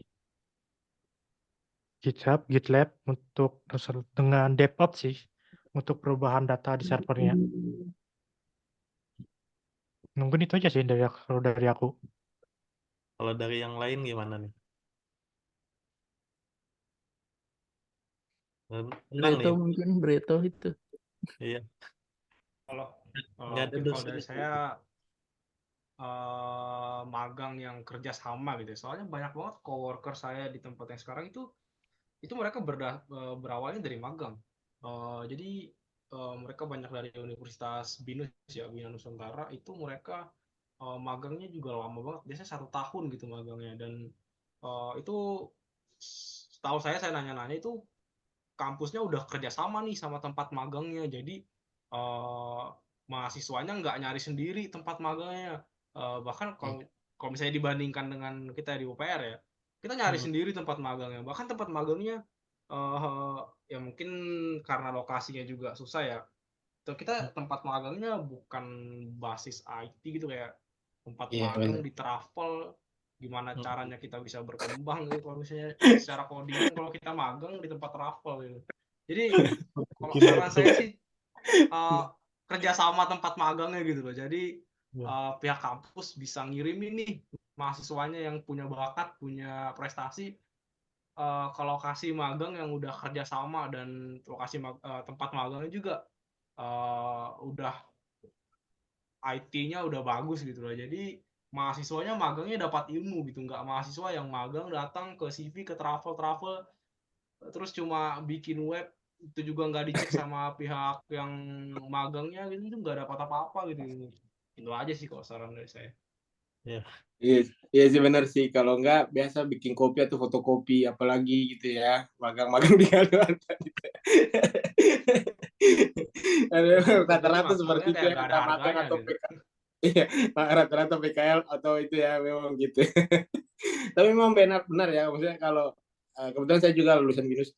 GitHub, GitLab untuk dengan DevOps sih untuk perubahan data di servernya. Mungkin itu aja sih kalau dari aku. Kalau dari yang lain gimana nih? Tenang Breto nih. mungkin Breto itu. Iya. Kalau Nggak ada mungkin kalau dosen. dari saya magang yang kerja sama gitu ya. Soalnya banyak banget coworker saya di tempat yang sekarang itu mereka berawalnya dari magang. Jadi mereka banyak dari Universitas BINUS ya, Bina Nusantara. Itu mereka magangnya juga lama banget, biasanya 1 tahun gitu magangnya. Dan itu setahu saya nanya-nanya itu kampusnya udah kerjasama nih sama tempat magangnya. Jadi mahasiswanya nggak nyari sendiri tempat magangnya. Bahkan kalau misalnya dibandingkan dengan kita di UPR ya, kita nyari sendiri tempat magangnya. Bahkan tempat magangnya ya mungkin karena lokasinya juga susah ya. Kita tempat magangnya bukan basis IT gitu, kayak tempat Iya, magang benar. di travel, gimana caranya kita bisa berkembang gitu kalau misalnya secara codingan kalau kita magang di tempat travel gitu. Jadi kalau saran saya sih kerja sama tempat magangnya gitu loh. Jadi pihak kampus bisa ngirimin nih mahasiswanya yang punya bakat, punya prestasi ke lokasi magang yang udah kerja sama, dan lokasi tempat magangnya juga udah IT-nya udah bagus gitu loh. Jadi mahasiswanya magangnya dapat ilmu gitu, nggak mahasiswa yang magang datang ke CV ke travel terus cuma bikin web, itu juga nggak dicek sama pihak yang magangnya gitu, itu nggak dapat apa-apa gitu. Itu aja sih kalau saran dari saya. Iya sih benar sih. Kalau nggak biasa bikin kopi atau fotokopi, apalagi gitu ya, magang-magang di Kalimantan. Rata-rata seperti itu ya, nggak ada entah magang harganya atau gitu. PKL. Iya, rata-rata PKL atau itu ya memang gitu. Tapi memang benar ya, maksudnya kalau kebetulan saya juga lulusan BINUS.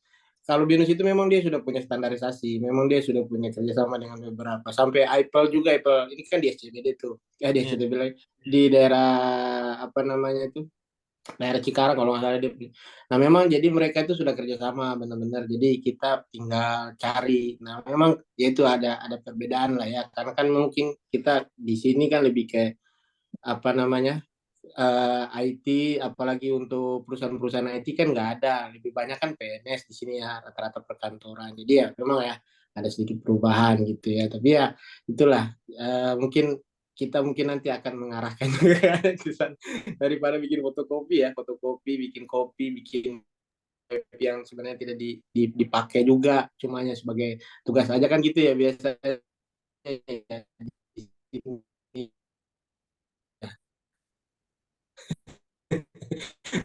Kalau BINUS itu memang dia sudah punya standarisasi, memang dia sudah punya kerjasama dengan beberapa, sampai Apple juga, Apple ini kan di SCBD tuh, di SCBD lagi, di daerah apa namanya itu, daerah Cikarang kalau nggak salah dia. Nah memang jadi mereka itu sudah kerjasama benar-benar, jadi kita tinggal cari. Nah memang ya itu ada perbedaan lah ya, karena kan mungkin kita di sini kan lebih ke apa namanya IT, apalagi untuk perusahaan-perusahaan IT kan nggak ada, lebih banyak kan PNS di sini ya, rata-rata perkantoran. Jadi ya memang ya ada sedikit perubahan gitu ya, tapi ya itulah mungkin kita mungkin nanti akan mengarahkan juga ke sana. Daripada bikin fotokopi, bikin kopi, bikin web yang sebenarnya tidak dipakai juga, cuma hanya sebagai tugas aja kan gitu ya biasanya.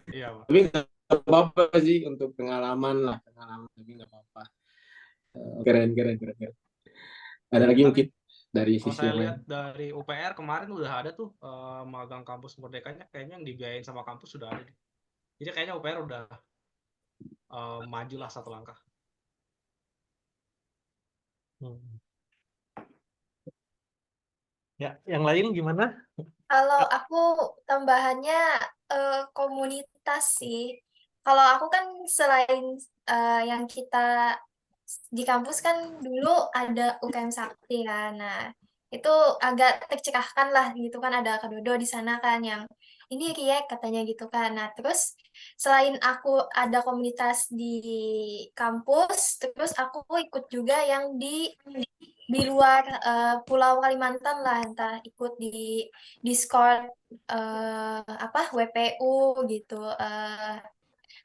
Iya, Pak. Tapi nggak apa-apa sih untuk pengalaman, tapi nggak apa-apa. Keren. Ada lagi Tapi mungkin dari kalau sisi saya yang lain. lihat dari UPR kemarin udah ada tuh magang kampus merdekanya, kayaknya yang dibiayain sama kampus sudah ada. Jadi kayaknya UPR udah maju lah satu langkah. Ya, yang lain gimana? Kalau aku tambahannya komunitas sih. Kalau aku kan selain yang kita di kampus kan dulu ada UKM Sakti kan. Nah, itu agak tercerahkan lah gitu kan, ada Kak Dodo di sana kan yang ini Riek katanya gitu kan. Nah, terus selain aku ada komunitas di kampus, terus aku ikut juga yang di luar Pulau Kalimantan lah, entah ikut di Discord WPU gitu,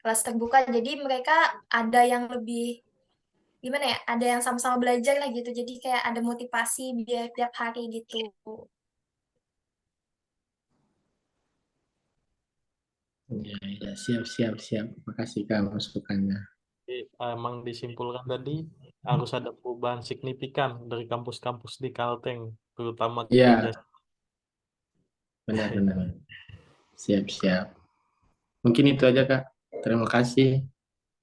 kelas terbuka. Jadi mereka ada yang lebih gimana ya? Ada yang sama-sama belajar lah gitu. Jadi kayak ada motivasi biar tiap hari gitu. Ya, siap. Makasih Kak masukannya. Jadi, emang disimpulkan tadi harus ada perubahan signifikan dari kampus-kampus di Kalteng, terutama Iya, kerja. benar. Siap. Mungkin itu aja Kak. Terima kasih.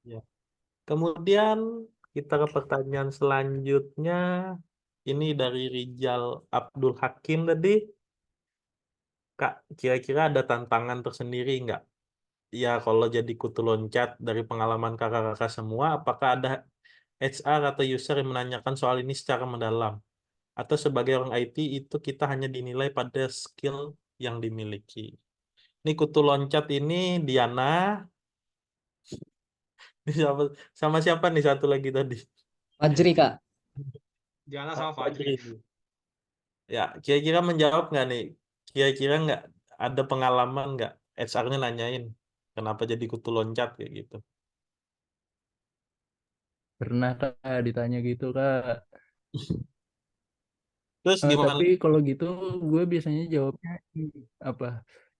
Ya. Kemudian kita ke pertanyaan selanjutnya. Ini dari Rijal Abdul Hakim tadi. Kak, kira-kira ada tantangan tersendiri nggak? Ya, kalau jadi kutu loncat dari pengalaman kakak-kakak semua, apakah ada HR atau user yang menanyakan soal ini secara mendalam? Atau sebagai orang IT itu kita hanya dinilai pada skill yang dimiliki? Ini kutu loncat ini Diana. Sama siapa nih satu lagi tadi? Fajri Kak. Diana sama Fajri. Ya, kira-kira menjawab nggak nih? Kira-kira nggak ada pengalaman nggak HR-nya nanyain kenapa jadi kutu loncat kayak gitu? Pernah Kak ditanya gitu Kak. Terus gimana? Tapi kalau gitu gue biasanya jawabnya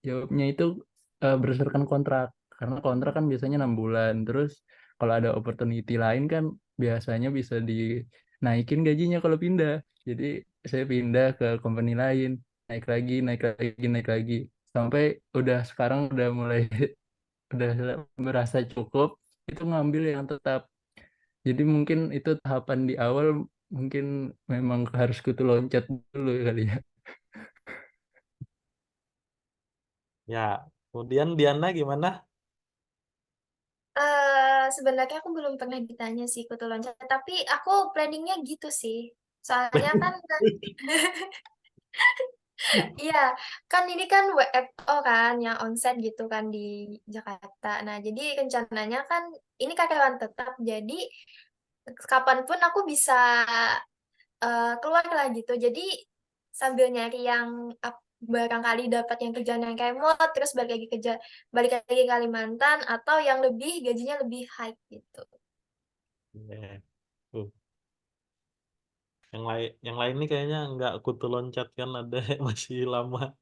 jawabnya itu berdasarkan kontrak, karena kontrak kan biasanya 6 bulan. Terus kalau ada opportunity lain kan biasanya bisa dinaikin gajinya kalau pindah. Jadi saya pindah ke company lain, naik lagi sampai sekarang udah mulai udah merasa cukup, itu ngambil yang tetap. Jadi mungkin itu tahapan di awal, mungkin memang harus kutu loncat dulu kali ya. Ya, kemudian Diana gimana? Sebenarnya aku belum pernah ditanya sih kutu loncat, tapi aku planningnya gitu sih. Soalnya kan iya, kan ini kan WFO kan yang onset gitu kan di Jakarta. Nah, jadi rencananya kan ini karyawan tetap, jadi kapanpun aku bisa keluar lah gitu. Jadi sambil nyari yang barangkali dapat yang kerjaan yang remote, terus balik lagi ke Kalimantan, atau yang gajinya lebih high gitu. Ya. Yang lain nih kayaknya nggak kutu loncat kan ada masih lama.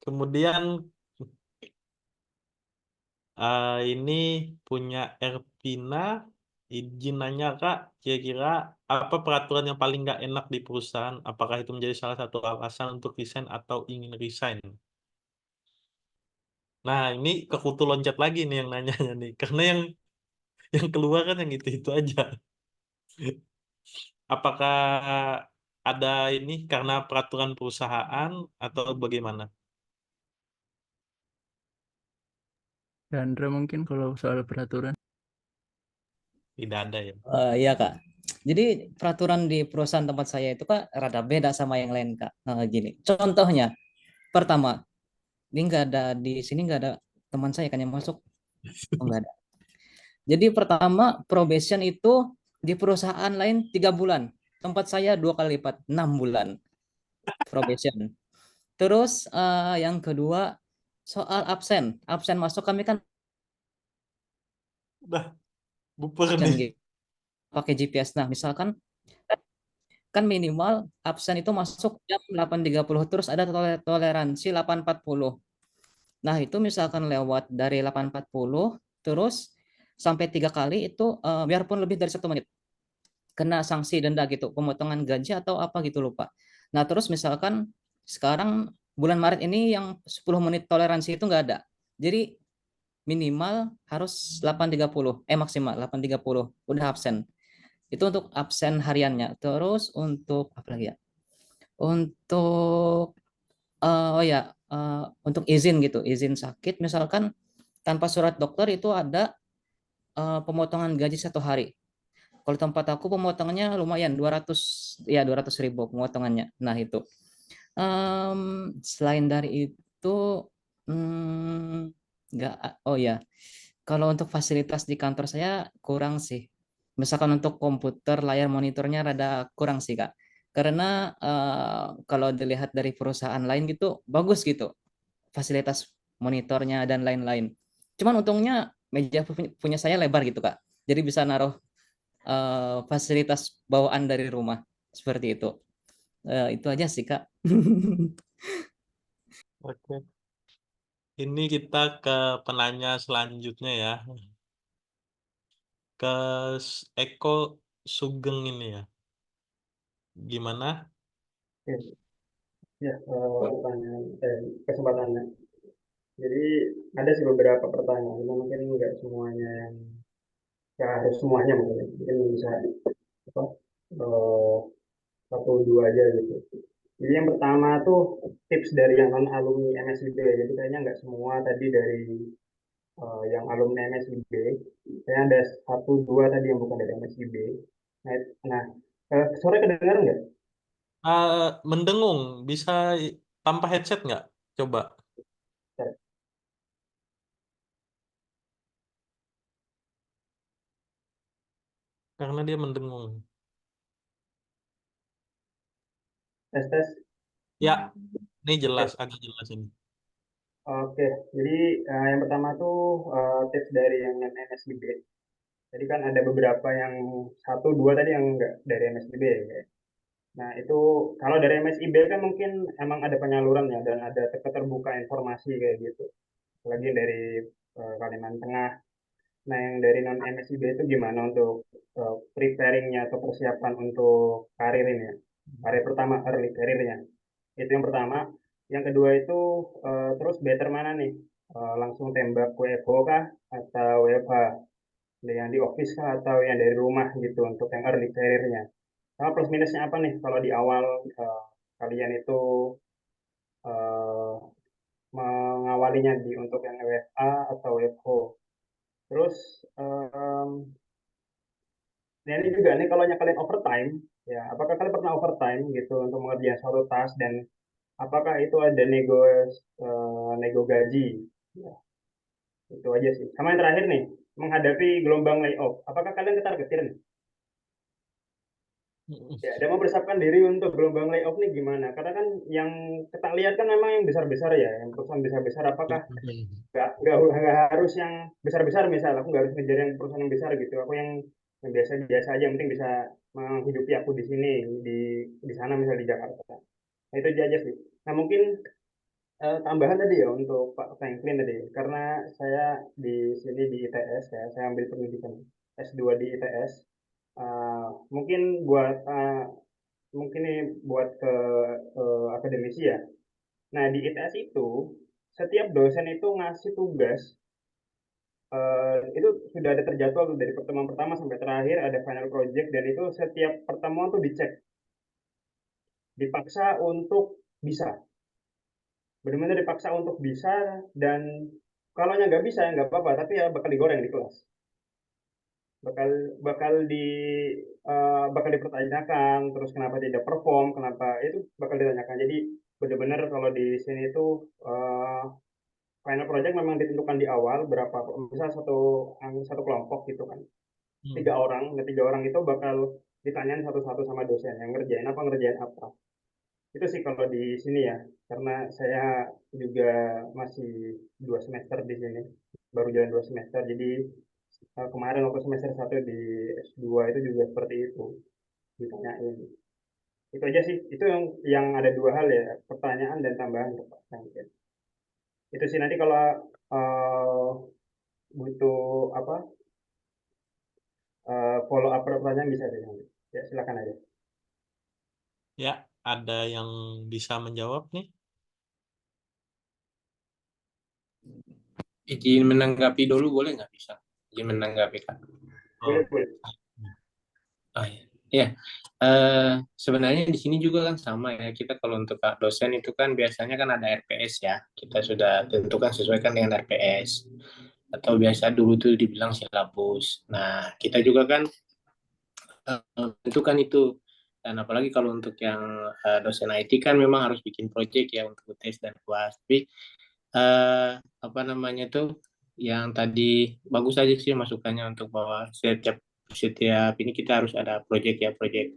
Kemudian ini punya Ervina, izin nanya Kak, kira-kira apa peraturan yang paling nggak enak di perusahaan? Apakah itu menjadi salah satu alasan untuk resign atau ingin resign? Nah, ini ke kutu loncat lagi nih yang nanyanya nih, karena yang keluar kan yang itu aja. Apakah ada ini karena peraturan perusahaan atau bagaimana? Chandra mungkin kalau soal peraturan. Tidak ada ya. Iya Kak. Jadi peraturan di perusahaan tempat saya itu Kak rada beda sama yang lain Kak. Gini, contohnya pertama, ini di sini nggak ada teman saya kan yang masuk. Nggak ada. Jadi pertama probation itu di perusahaan lain 3 bulan, tempat saya 2 kali lipat 6 bulan. probation. Terus yang kedua soal absen masuk kami kan Udah buper absen nih. gitu pakai GPS. Nah misalkan kan minimal absen itu masuk jam 8.30 terus ada toleransi 8.40. Nah itu misalkan lewat dari 8.40 terus sampai 3 kali itu biarpun lebih dari 1 menit kena sanksi denda gitu, pemotongan gaji atau apa gitu lupa. Nah terus misalkan sekarang bulan Maret ini yang 10 menit toleransi itu nggak ada. Jadi minimal harus 8.30, maksimal 8.30 udah absen. Itu untuk absen hariannya. Terus untuk apa lagi ya? Untuk oh ya, untuk izin gitu, izin sakit misalkan tanpa surat dokter itu ada pemotongan gaji 1 hari. Kalau tempat aku pemotongannya lumayan 200 ribu pemotongannya. Nah itu. Selain dari itu nggak, oh ya, kalau untuk fasilitas di kantor saya kurang sih. Misalkan untuk komputer layar monitornya rada kurang sih Kak. Karena kalau dilihat dari perusahaan lain gitu bagus gitu fasilitas monitornya dan lain-lain. Cuman untungnya meja punya saya lebar gitu Kak. Jadi bisa naruh fasilitas bawaan dari rumah seperti itu. Itu aja sih Kak. Oke. Ini kita ke penanya selanjutnya ya. Ke Eko Sugeng ini ya. Gimana? Ya, ya pertanyaan kesempatannya. Jadi ada sih beberapa pertanyaan, mungkin nggak semuanya yang harus semuanya mungkin bisa apa satu dua aja gitu. Jadi yang pertama tuh tips dari yang non alumni MSIB. Jadi kayaknya nggak semua tadi dari yang alumni MSIB. Kayaknya ada satu dua tadi yang bukan dari MSIB. Nah, nah sore kedengaran nggak? Mendengung, bisa tanpa headset nggak? Coba. Karena dia mendengung. Tes tes. Ya, ini jelas, agak jelas ini. Oke, jadi yang pertama tuh tips dari yang MSIB. Jadi kan ada beberapa yang satu dua tadi yang enggak dari MSIB ya. Nah itu kalau dari MSIB kan mungkin emang ada penyaluran ya dan ada keterbuka informasi kayak gitu. Lagi dari Kalimantan Tengah. Nah yang dari non MSIB itu gimana untuk preparingnya atau persiapan untuk karir ini ya? Karir pertama, early karirnya. Itu yang pertama. Yang kedua itu terus better mana nih? Langsung tembak WFO kah atau WFH? Yang di office kah atau yang dari rumah gitu untuk yang early career-nya? Sama plus minusnya apa nih kalau di awal kalian itu uh, mengawalinya untuk yang WFA atau WFO? Terus nah ini juga nih kalau kalian overtime, ya apakah kalian pernah overtime gitu untuk mengerjakan suatu task dan apakah itu ada nego gaji? Ya, itu aja sih. Sama yang terakhir nih, menghadapi gelombang layoff. Apakah kalian ketar-ketir nih? Ya, dan mempersiapkan diri untuk gelombang layoff nih gimana? Karena kan yang kita lihat kan memang yang besar-besar ya, yang perusahaan besar-besar. Apakah nggak harus yang besar-besar misal? Aku nggak harus ngejar yang perusahaan yang besar gitu. Aku yang biasa-biasa aja, yang penting bisa menghidupi aku di sini, di sana misal di Jakarta. Nah, itu aja sih. Nah mungkin tambahan tadi ya untuk Pak Franklin tadi, karena saya di sini di ITS ya, saya ambil pendidikan S2 di ITS. Mungkin buat mungkin ini buat ke akademisi ya. Nah di ITS itu setiap dosen itu ngasih tugas itu sudah ada terjadwal dari pertemuan pertama sampai terakhir ada final project dan itu setiap pertemuan tuh dicek, dipaksa untuk bisa, benar-benar dipaksa untuk bisa dan kalau nggak bisa ya nggak apa-apa tapi ya bakal digoreng di kelas, bakal bakal di bakal dipertanyakan terus kenapa tidak perform, kenapa itu bakal ditanyakan. Jadi benar-benar kalau di sini itu final project memang ditentukan di awal berapa, misal satu kelompok gitu kan 3 orang, nah 3 orang itu bakal ditanyain satu-satu sama dosen yang ngerjain apa Itu sih kalau di sini ya, karena saya juga masih 2 semester di sini, baru jalan 2 semester. Jadi kemarin waktu semester 1 di S2 itu juga seperti itu, ditanyain. Itu aja sih, itu yang ada 2 hal ya, pertanyaan dan tambahan Pak. Itu sih nanti kalau butuh apa follow up pertanyaan bisa deh nanti. Ya silakan aja. Ya, ada yang bisa menjawab nih? Izin menanggapi dulu boleh nggak bisa? Izin menanggapi Kak. Boleh, Oh, boleh. Oh ya. Ya. Sebenarnya di sini juga kan sama ya. Kita kalau untuk Kak dosen itu kan biasanya kan ada RPS ya. Kita sudah tentukan sesuaikan dengan RPS. Atau biasa dulu tuh dibilang silabus. Nah, kita juga kan tentukan itu. Dan apalagi kalau untuk yang dosen IT kan memang harus bikin project ya untuk tes dan UAS. Tapi apa namanya tuh yang tadi bagus aja sih masukannya untuk bahwa setiap ini kita harus ada project ya, project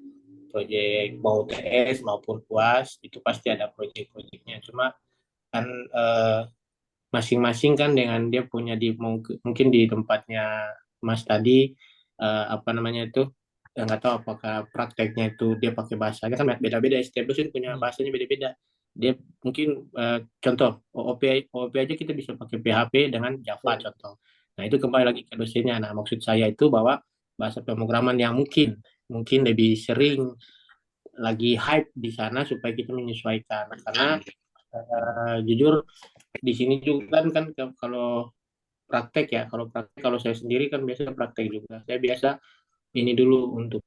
mau TS maupun UAS itu pasti ada project-projectnya. Cuma kan masing-masing kan dengan dia punya mungkin di tempatnya Mas tadi apa namanya itu nggak tahu apakah prakteknya itu dia pakai bahasanya kan beda-beda, setiap dosen punya bahasanya beda-beda. Dia mungkin contoh OOP aja kita bisa pakai PHP dengan Java contoh. Nah itu kembali lagi ke dosennya. Nah maksud saya itu bahwa bahasa pemrograman yang mungkin lebih sering lagi hype di sana supaya kita menyesuaikan. Karena jujur di sini juga kan kalau praktek ya, kalau saya sendiri kan biasa praktek juga. Saya biasa ini dulu untuk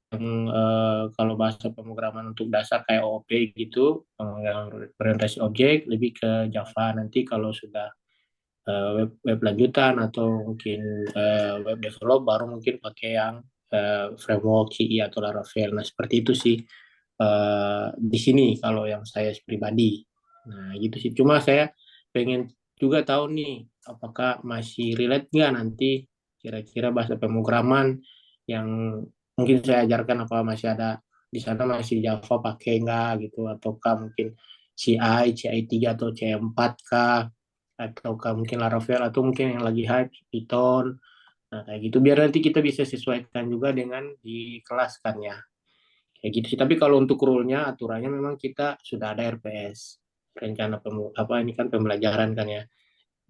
kalau bahasa pemrograman untuk dasar kayak OOP gitu, yang orientasi objek lebih ke Java. Nanti kalau sudah web lanjutan atau mungkin web develop baru mungkin pakai yang framework CI atau Laravel. Nah seperti itu sih di sini kalau yang saya pribadi. Nah gitu sih. Cuma saya pengen juga tahu nih apakah masih relate nggak nanti kira-kira bahasa pemrograman yang mungkin saya ajarkan apa masih ada di sana masih Java pakai nggak gitu ataukah mungkin CI3 atau C4 kah ataukah mungkin Laravel atau mungkin yang lagi hype Python. Nah kayak gitu biar nanti kita bisa sesuaikan juga dengan di kelas kan ya kayak gitu sih. Tapi kalau untuk rule-nya aturannya memang kita sudah ada RPS rencana apa ini kan pembelajaran kan ya.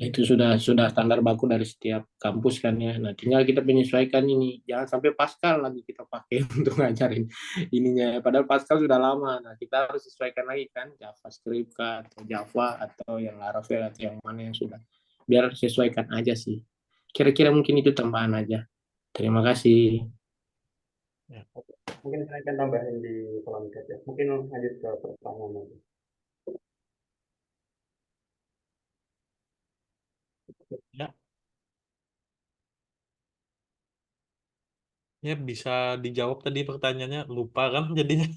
Nah, itu sudah standar baku dari setiap kampus kan ya. Nah tinggal kita menyesuaikan ini jangan sampai Pascal lagi kita pakai untuk ngajarin ininya padahal Pascal sudah lama. Nah kita harus sesuaikan lagi kan JavaScript kah atau Java atau yang Laravel atau yang mana yang sudah biar sesuaikan aja sih. Kira-kira mungkin itu tambahan aja. Terima kasih. Mungkin saya akan tambahin di kolom chat ya. Mungkin lanjut ke pertanyaan nanti. Ya. Ya bisa dijawab tadi pertanyaannya, lupa kan jadinya.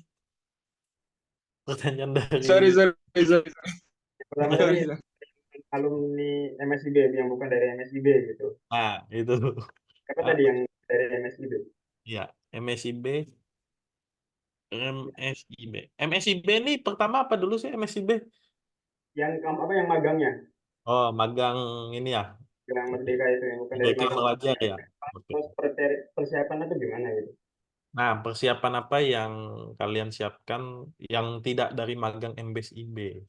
Pertanyaan dari Sorry. Pertama tadi alumni MSIB yang bukan dari MSIB gitu. itu. Apa tadi yang dari MSIB? Ya, MSIB. MSIB ini pertama apa dulu sih MSIB? Yang apa yang magangnya? Oh, magang ini ya. Yang Merdeka itu yang bukan dari Merdeka magang. Pelajar ya. Terus persiapan itu gimana gitu? Nah, persiapan apa yang kalian siapkan yang tidak dari magang MSIB?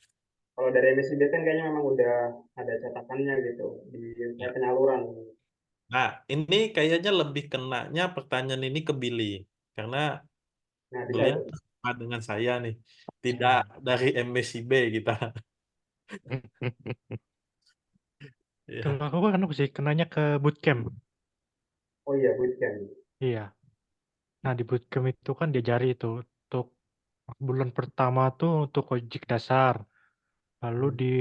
Kalau dari MSIB kan kayaknya memang udah ada catatannya gitu di penyaluran. Nah, ini kayaknya lebih kenanya pertanyaan ini ke Billy. Karena Nah, bisa beliau itu. sama dengan saya nih. Tidak dari MSIB kita. Kalau aku kan sih kenanya ke bootcamp. Oh iya, bootcamp. Iya. Nah, di bootcamp itu kan diajari itu untuk bulan pertama tuh untuk ojek dasar. Lalu di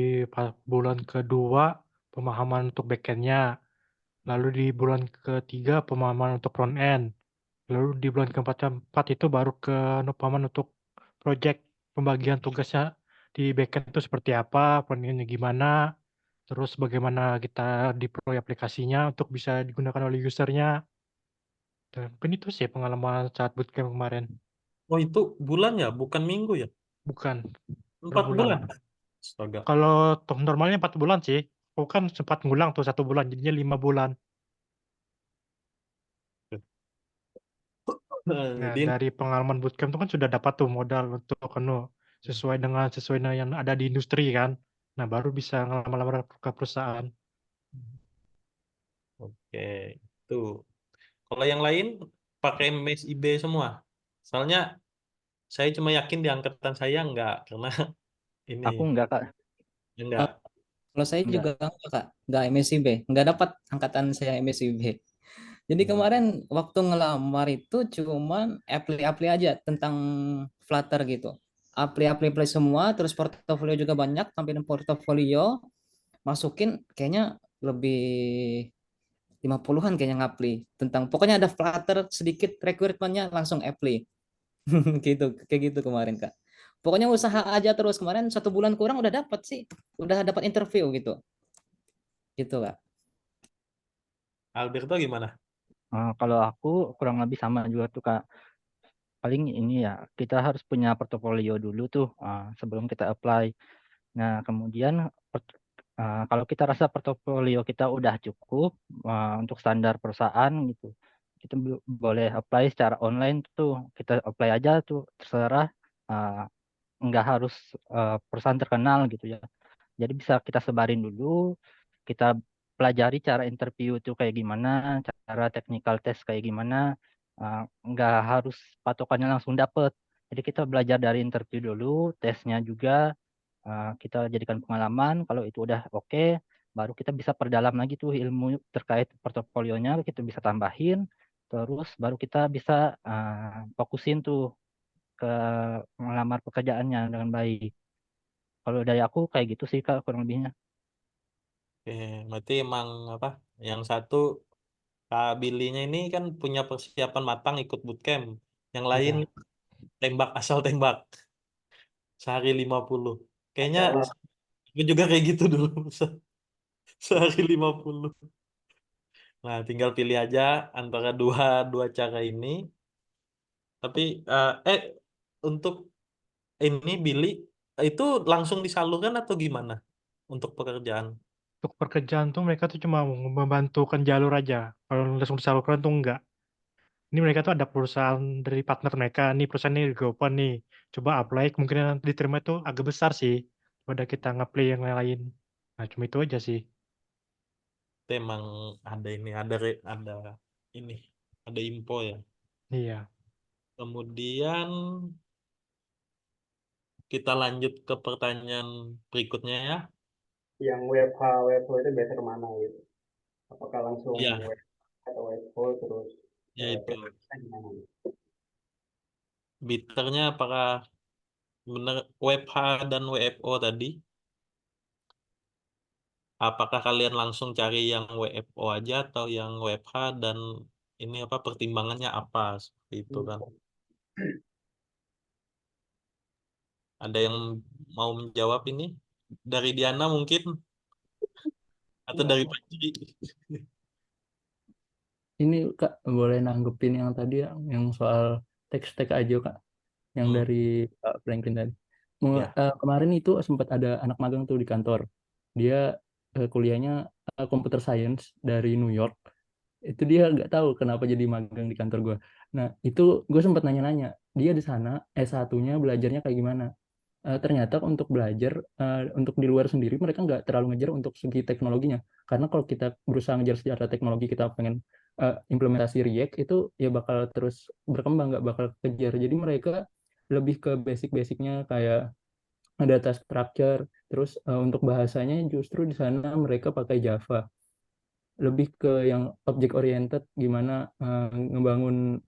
bulan kedua pemahaman untuk backend-nya. Lalu di bulan ketiga pemahaman untuk front end. Lalu di bulan keempat itu baru ke pemahaman untuk project pembagian tugasnya di backend itu seperti apa, front end-nya gimana, terus bagaimana kita deploy aplikasinya untuk bisa digunakan oleh usernya. Dan mungkin itu sih pengalaman saat bootcamp kemarin. Oh, itu bulan ya, bukan minggu ya? Bukan, 4 bulan. Astaga. Kalau normalnya 4 bulan sih. Aku kan sempat ngulang tuh 1 bulan, jadinya 5 bulan. Nah, Jadi dari pengalaman bootcamp itu kan sudah dapat tuh modal untuk sesuai dengan yang ada di industri kan. Nah, baru bisa ngelamar-lamar ke perusahaan. oke, tuh. Kalau yang lain pakai MSIB semua. Soalnya saya cuma yakin di angkatan saya enggak, karena Aku ini enggak, Kak. enggak. Kalau saya Enggak. juga enggak, Kak. Enggak MSIB. Enggak dapat angkatan saya MSIB. Jadi kemarin waktu ngelamar itu cuman apply aja tentang Flutter gitu. Apply semua, terus portofolio juga banyak, tampilan portofolio, masukin kayaknya lebih 50-an kayaknya ngapli tentang pokoknya ada Flutter sedikit requirementnya langsung apply. Gitu, kayak gitu kemarin, Kak. Pokoknya usaha aja terus kemarin 1 bulan kurang udah dapat sih. Udah dapat interview gitu. Gitu, Kak. Alberto gimana? Kalau aku kurang lebih sama juga tuh, Kak. Paling ini ya, kita harus punya portofolio dulu tuh sebelum kita apply. Nah, kemudian kalau kita rasa portofolio kita udah cukup untuk standar perusahaan gitu, kita boleh apply secara online tuh. Kita apply aja tuh, terserah. Nggak harus perusahaan terkenal gitu ya. Jadi bisa kita sebarin dulu, kita pelajari cara interview itu kayak gimana, cara technical test kayak gimana. Nggak harus patokannya langsung dapet. Jadi kita belajar dari interview dulu, tesnya juga kita jadikan pengalaman. Kalau itu udah oke, baru kita bisa perdalam lagi tuh ilmu terkait portofolionya, kita bisa tambahin. Terus baru kita bisa fokusin tuh ke melamar pekerjaannya dengan baik. Kalau dari aku kayak gitu sih, Kak, kurang lebihnya. Oke, berarti emang apa? Yang satu Kak Billy-nya ini kan punya persiapan matang ikut bootcamp. Yang lain Iya. tembak asal tembak. Sehari 50. Kayaknya Masalah. aku juga kayak gitu dulu. Sehari 50. Nah, tinggal pilih aja antara dua cara ini. Tapi untuk ini Billy itu langsung disalurkan atau gimana untuk pekerjaan? Untuk pekerjaan tuh mereka tuh cuma membantukan jalur aja. Kalau langsung disalurkan tuh enggak. Ini mereka tuh ada perusahaan dari partner mereka. Nih perusahaan ini lagi open nih. Coba apply, kemungkinan nanti diterima itu agak besar sih. Pada kita nge-apply yang lain. Nah, cuma itu aja sih. Itu emang ada ini, ini, ada info ya. Iya. Kemudian kita lanjut ke pertanyaan berikutnya ya. Yang WFH itu biasa kemana gitu? Apakah langsung Iya, WFH atau WFO terus ya itu. prosesnya gimana? Biternya apakah benar WFH dan WFO tadi? Apakah kalian langsung cari yang WFO aja atau yang WFH dan ini apa pertimbangannya apa seperti itu kan? Ada yang mau menjawab ini? Dari Diana mungkin atau dari Panji? Ini Kak boleh nanggepin yang tadi yang soal teks-teks aja Kak, yang dari Pak Franklin tadi. Ya. Kemarin itu sempat ada anak magang tuh di kantor. Dia kuliahnya computer science dari New York. Itu dia nggak tahu kenapa jadi magang di kantor gue. Nah itu gue sempat nanya-nanya, dia di sana S1-nya belajarnya kayak gimana. Ternyata untuk belajar untuk di luar sendiri mereka nggak terlalu ngejar untuk segi teknologinya, karena kalau kita berusaha ngejar secara teknologi, kita pengen implementasi React itu ya bakal terus berkembang, nggak bakal kejar. Jadi mereka lebih ke basic-basicnya kayak data structure. Terus untuk bahasanya justru di sana mereka pakai Java, lebih ke yang object oriented, gimana ngebangun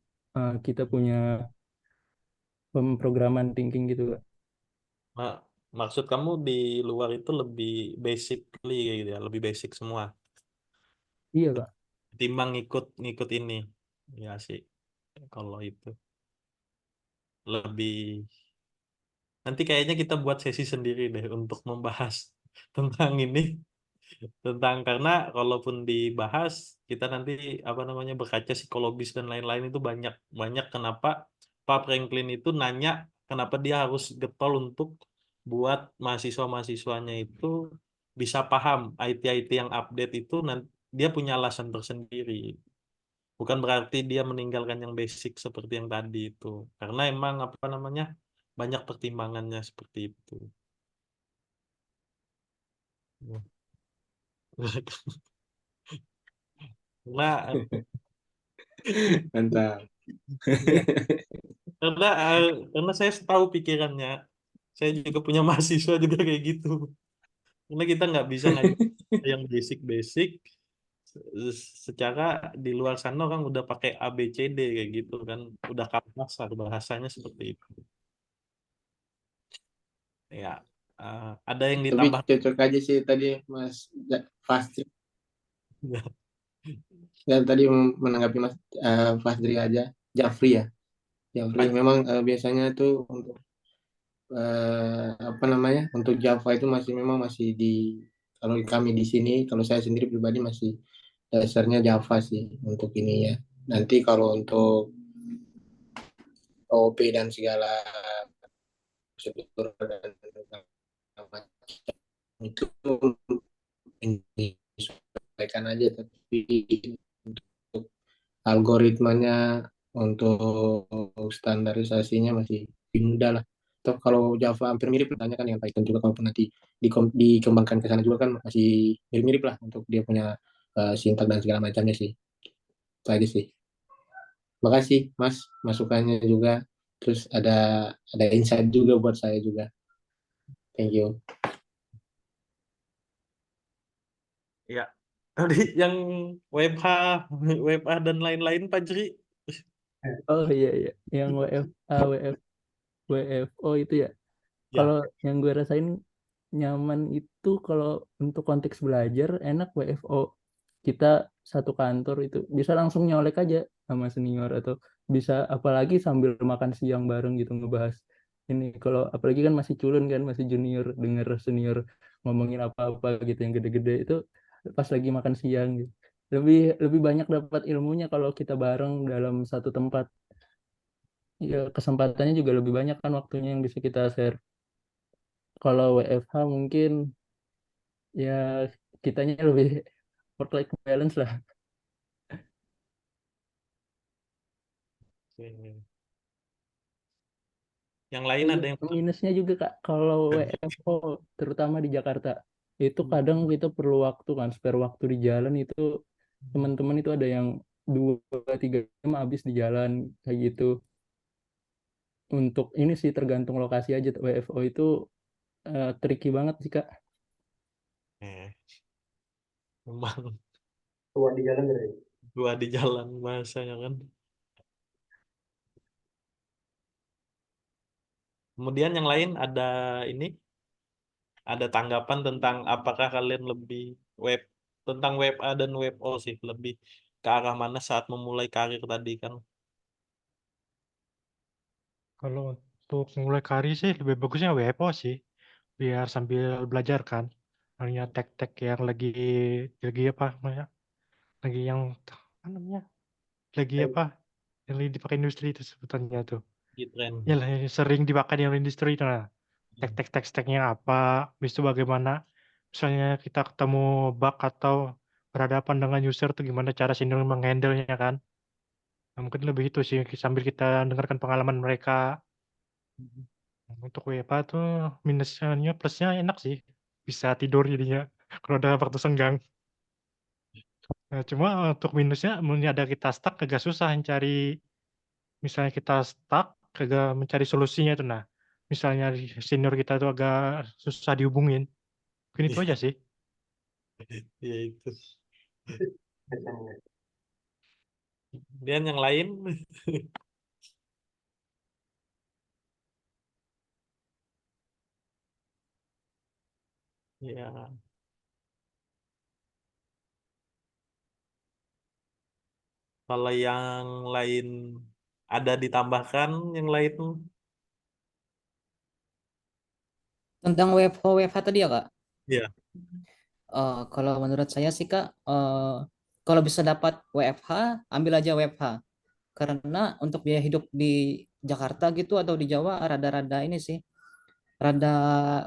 kita punya pemrograman thinking gitu Kak. Maksud kamu di luar itu lebih basically gitu ya, lebih basic semua. Iya Kak. Timbang ngikut ini. Ya sih. Kalau itu lebih nanti kayaknya kita buat sesi sendiri deh untuk membahas tentang ini. Karena kalaupun dibahas kita nanti apa namanya berkaca psikologis dan lain-lain itu banyak kenapa Pak Franklin itu nanya kenapa dia harus getol untuk buat mahasiswa-mahasiswanya itu bisa paham IT-IT yang update itu, dia punya alasan tersendiri. Bukan berarti dia meninggalkan yang basic seperti yang tadi itu. Karena emang apa namanya, banyak pertimbangannya seperti itu. Nah, Mantap. karena saya tahu pikirannya. Saya juga punya mahasiswa juga kayak gitu. Karena kita nggak bisa ngajar yang basic-basic secara di luar sana orang udah pakai ABCD kayak gitu kan, udah kasar bahasanya seperti itu. Ya, ada yang Tapi ditambah. cocok aja sih tadi Mas Fastri. Ya. Dan tadi menanggapi Mas Fastri aja, Jafri ya. Jafri memang biasanya tuh untuk apa namanya, untuk Java itu memang masih di, kalau kami di sini, kalau saya sendiri pribadi masih dasarnya Java sih untuk ini ya. Nanti kalau untuk OOP dan segala prosedur dan itu disesuaikan aja, tapi untuk algoritmanya, untuk standarisasinya masih mudah lah. Atau kalau Java hampir mirip, tanya kan yang Python juga kalau nanti dikembangkan ke sana juga kan masih mirip-mirip lah untuk dia punya sintak dan segala macamnya sih. Itu aja sih. Makasih Mas masukannya juga. Terus ada insight juga buat saya juga. Thank you. Ya, tadi yang WFH dan lain-lain Pak Jri. Oh iya iya, yang WFO itu ya. Ya. Kalau yang gue rasain nyaman itu kalau untuk konteks belajar enak WFO. Kita satu kantor itu bisa langsung nyolek aja sama senior, atau bisa apalagi sambil makan siang bareng gitu ngebahas ini. Kalau apalagi kan masih culun kan, masih junior, denger senior ngomongin apa-apa gitu yang gede-gede itu pas lagi makan siang gitu. Lebih lebih banyak dapat ilmunya kalau kita bareng dalam satu tempat. Ya kesempatannya juga lebih banyak kan, waktunya yang bisa kita share. Kalau WFH mungkin ya kitanya lebih work life balance lah. Oke. Yang lain ada yang Minusnya juga Kak, kalau WFO terutama di Jakarta itu kadang kita perlu waktu kan, spare waktu di jalan itu. Teman-teman itu ada yang 2-3 jam habis di jalan kayak gitu. Untuk ini sih tergantung lokasi aja, WFO itu tricky banget sih Kak. memang Tua di jalan berarti. dua di jalan bahasanya kan. Kemudian yang lain ada tanggapan tentang apakah kalian lebih tentang WFA dan WFO sih, lebih ke arah mana saat memulai karir tadi kan? Kalau untuk mulai karir sih lebih bagusnya WFO sih, biar sambil belajar kan. Hanya tek-tek yang lagi apa namanya? Lagi yang apa namanya? Lagi apa? Yang lagi dipakai industri itu sebutannya tuh. Di tren. Ya lah, yang sering dipakai di industri itu lah. Tek-tek-tek-teknya apa? Habis itu bagaimana? Misalnya kita ketemu bug atau berhadapan dengan user tuh gimana cara senior menghandle-nya kan? Nah, mungkin lebih itu sih sambil kita dengarkan pengalaman mereka. Untuk WFA tuh minusnya, plusnya enak sih. Bisa tidur jadinya kalau ada waktu senggang. Nah, cuma untuk minusnya, ada kita stuck agak susah mencari, misalnya kita stuck agak mencari solusinya itu. Nah, misalnya senior kita itu agak susah dihubungin. Mungkin itu aja sih. Ya itu. Dan yang lain ya. Kalau yang lain ada ditambahkan yang lain? Tentang WFH tadi ya Kak. Ya. Kalau menurut saya sih Kak, kalau bisa dapat WFH, ambil aja WFH. Karena untuk biaya hidup di Jakarta gitu atau di Jawa rada-rada ini sih, rada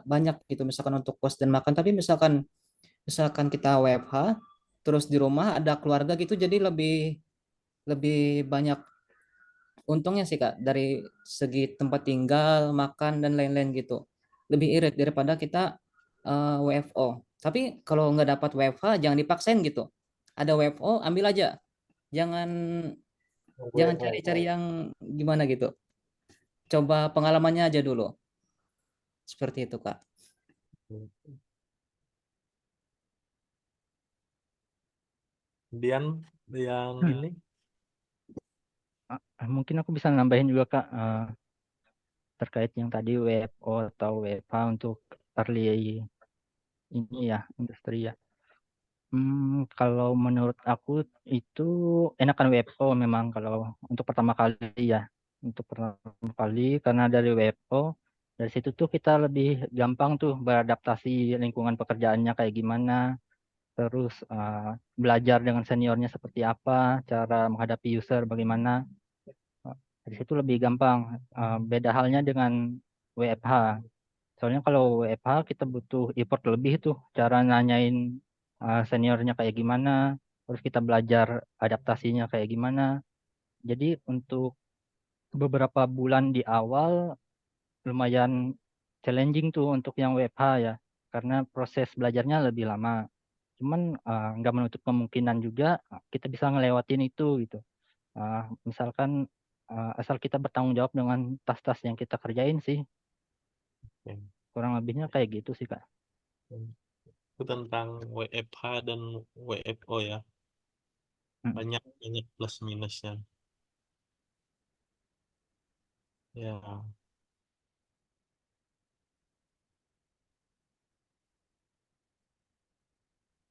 banyak gitu misalkan untuk kos dan makan. Tapi misalkan misalkan kita WFH terus di rumah ada keluarga gitu, jadi lebih lebih banyak untungnya sih Kak dari segi tempat tinggal, makan dan lain-lain gitu. Lebih irit daripada kita WFO. Tapi kalau nggak dapat WFH jangan dipaksain gitu. Ada WFO ambil aja. Jangan jangan cari-cari yang gimana gitu. Coba pengalamannya aja dulu. Seperti itu Kak. Dian yang ini Mungkin aku bisa nambahin juga Kak, terkait yang tadi WFO atau WFH untuk early ini ya, industri ya. Kalau menurut aku itu enakan WFO memang kalau untuk pertama kali ya. Untuk pertama kali karena dari WFO dari situ tuh kita lebih gampang tuh beradaptasi lingkungan pekerjaannya kayak gimana, terus belajar dengan seniornya seperti apa, cara menghadapi user bagaimana. Dari situ lebih gampang. Beda halnya dengan WFH. Soalnya kalau WFH kita butuh effort lebih tuh, cara nanyain seniornya kayak gimana, terus kita belajar adaptasinya kayak gimana. Jadi untuk beberapa bulan di awal lumayan challenging tuh untuk yang WFH ya, karena proses belajarnya lebih lama. Cuman nggak menutup kemungkinan juga kita bisa ngelewatin itu gitu. Misalkan asal kita bertanggung jawab dengan tas-tas yang kita kerjain sih. Kurang lebihnya kayak gitu sih Kak. itu tentang WFH dan WFO ya. Banyak plus minusnya. Ya.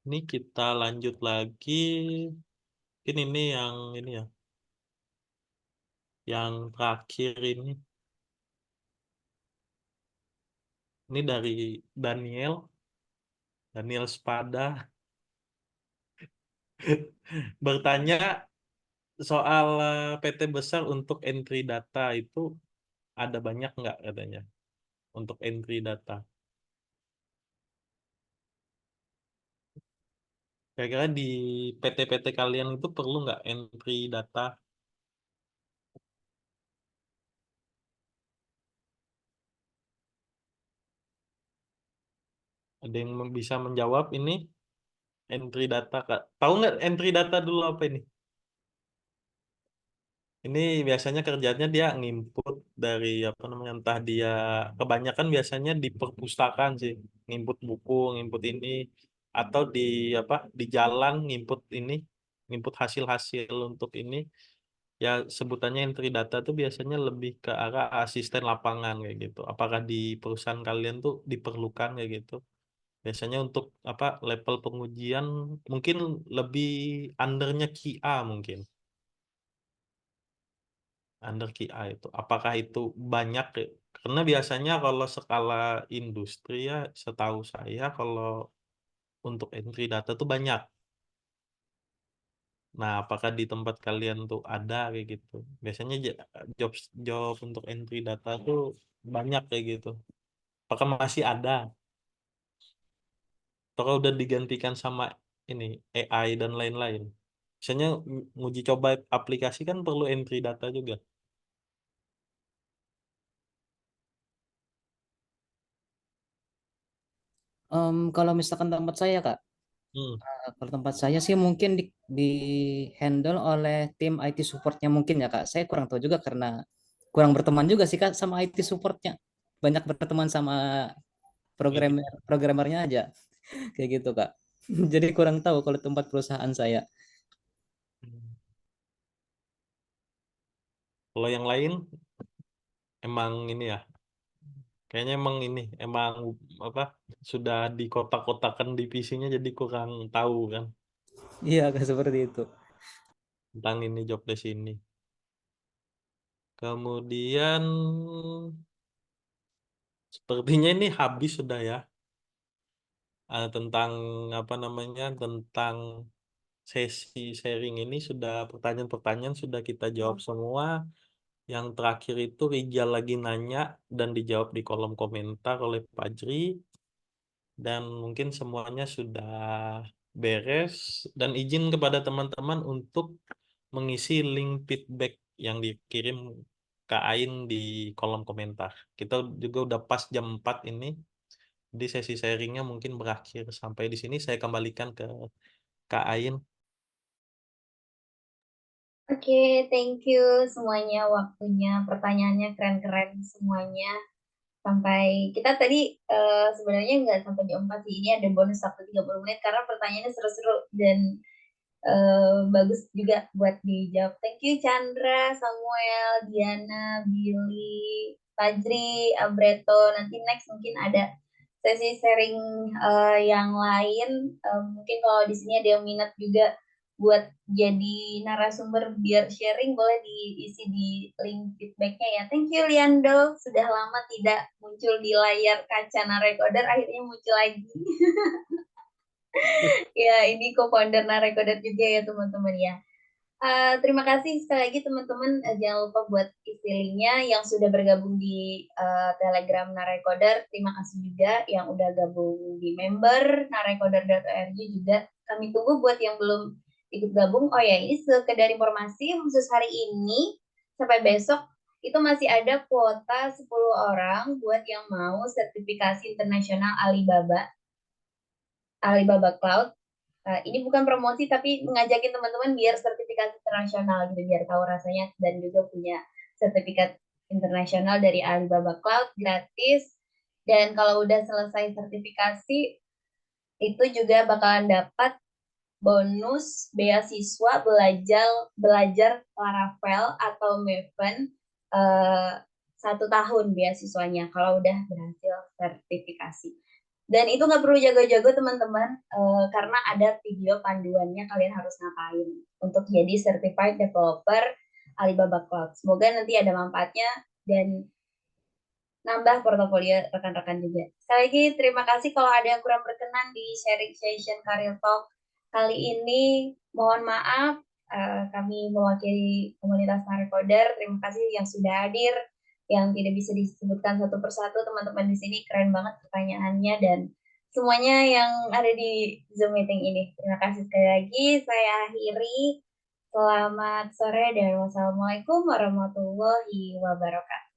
Ini kita lanjut lagi. Ini yang ini ya. Yang terakhir ini. Ini dari Daniel Spada. Bertanya soal PT besar untuk entry data itu ada banyak nggak katanya untuk entry data. Kira-kira di PT-PT kalian itu perlu nggak entry data? Ada yang bisa menjawab ini? Entry data, Kak. Tahu nggak entry data dulu apa ini? Ini biasanya kerjanya dia nginput dari apa namanya, entah dia kebanyakan biasanya di perpustakaan sih, nginput buku, nginput ini, atau di apa di jalan nginput ini, nginput hasil-hasil untuk ini. Ya sebutannya entry data tuh biasanya lebih ke arah asisten lapangan kayak gitu. Apakah di perusahaan kalian tuh diperlukan kayak gitu? Biasanya untuk apa level pengujian mungkin lebih undernya QA mungkin. Under QA itu. Apakah itu banyak? Karena biasanya kalau skala industri ya setahu saya kalau untuk entry data tuh banyak. Nah, apakah di tempat kalian tuh ada kayak gitu? Biasanya job job untuk entry data tuh banyak kayak gitu. Apakah masih ada? Atau udah digantikan sama ini AI dan lain-lain? Misalnya nguji coba aplikasi kan perlu entry data juga. Kalau misalkan tempat saya Kak, kalau tempat saya sih mungkin di handle oleh tim IT supportnya mungkin ya Kak. Saya kurang tahu juga karena kurang berteman juga sih Kak sama IT supportnya. Banyak berteman sama programmernya aja kayak gitu Kak. Jadi kurang tahu kalau tempat perusahaan saya. Kalau yang lain emang ini ya, kayaknya emang ini emang apa sudah dikotak-kotakan divisinya jadi kurang tahu kan Iya Kak seperti itu. tentang ini job desk ini. Kemudian sepertinya ini habis sudah ya. Tentang apa namanya tentang sesi sharing ini sudah pertanyaan-pertanyaan sudah kita jawab semua. Yang terakhir itu Rijal lagi nanya dan dijawab di kolom komentar oleh Fajri. Dan mungkin semuanya sudah beres. Dan izin kepada teman-teman untuk mengisi link feedback yang dikirim Kak Ain di kolom komentar. Kita juga udah pas jam 4 ini. Di sesi sharingnya mungkin berakhir sampai di sini. Saya kembalikan ke Kak Ain. Oke, thank you semuanya waktunya, pertanyaannya keren-keren semuanya. Sampai kita tadi sebenarnya nggak sampai jam 4 sih, ini ada bonus waktu 30 menit karena pertanyaannya seru-seru dan bagus juga buat dijawab. Thank you Chandra, Samuel, Diana, Billy, Fajri, Abreto. Nanti next mungkin ada sesi sharing yang lain. Mungkin kalau di sini ada yang minat juga buat jadi narasumber biar sharing, boleh diisi di link feedbacknya ya. Thank you Liando, sudah lama tidak muncul di layar kaca Narecoder, akhirnya muncul lagi. Ya, ini co-founder Narecoder juga ya teman-teman ya. Terima kasih sekali lagi teman-teman, jangan lupa buat isi linknya yang sudah bergabung di Telegram Narecoder. Terima kasih juga yang udah gabung di member narecoder.org juga. Kami tunggu buat yang belum ikut gabung. Oh ya, ini sekedar informasi khusus hari ini sampai besok itu masih ada kuota 10 orang buat yang mau sertifikasi internasional Alibaba Cloud. Ini bukan promosi tapi mengajakin teman-teman biar sertifikasi internasional gitu, biar tahu rasanya dan juga punya sertifikat internasional dari Alibaba Cloud gratis. Dan kalau udah selesai sertifikasi itu juga bakalan dapat bonus beasiswa belajar Laravel atau Maven 1 tahun beasiswanya kalau udah berhasil sertifikasi. Dan itu nggak perlu jago-jago teman-teman, karena ada video panduannya kalian harus ngapain untuk jadi certified developer Alibaba Cloud. Semoga nanti ada manfaatnya dan nambah portofolio rekan-rekan juga. Sekali lagi terima kasih, kalau ada yang kurang berkenan di sharing session Career Talk kali ini, mohon maaf, kami mewakili komunitas Narecoder. Terima kasih yang sudah hadir, yang tidak bisa disebutkan satu persatu. Teman-teman di sini keren banget pertanyaannya dan semuanya yang ada di Zoom meeting ini. Terima kasih sekali lagi. Saya akhiri. Selamat sore dan wassalamualaikum warahmatullahi wabarakatuh.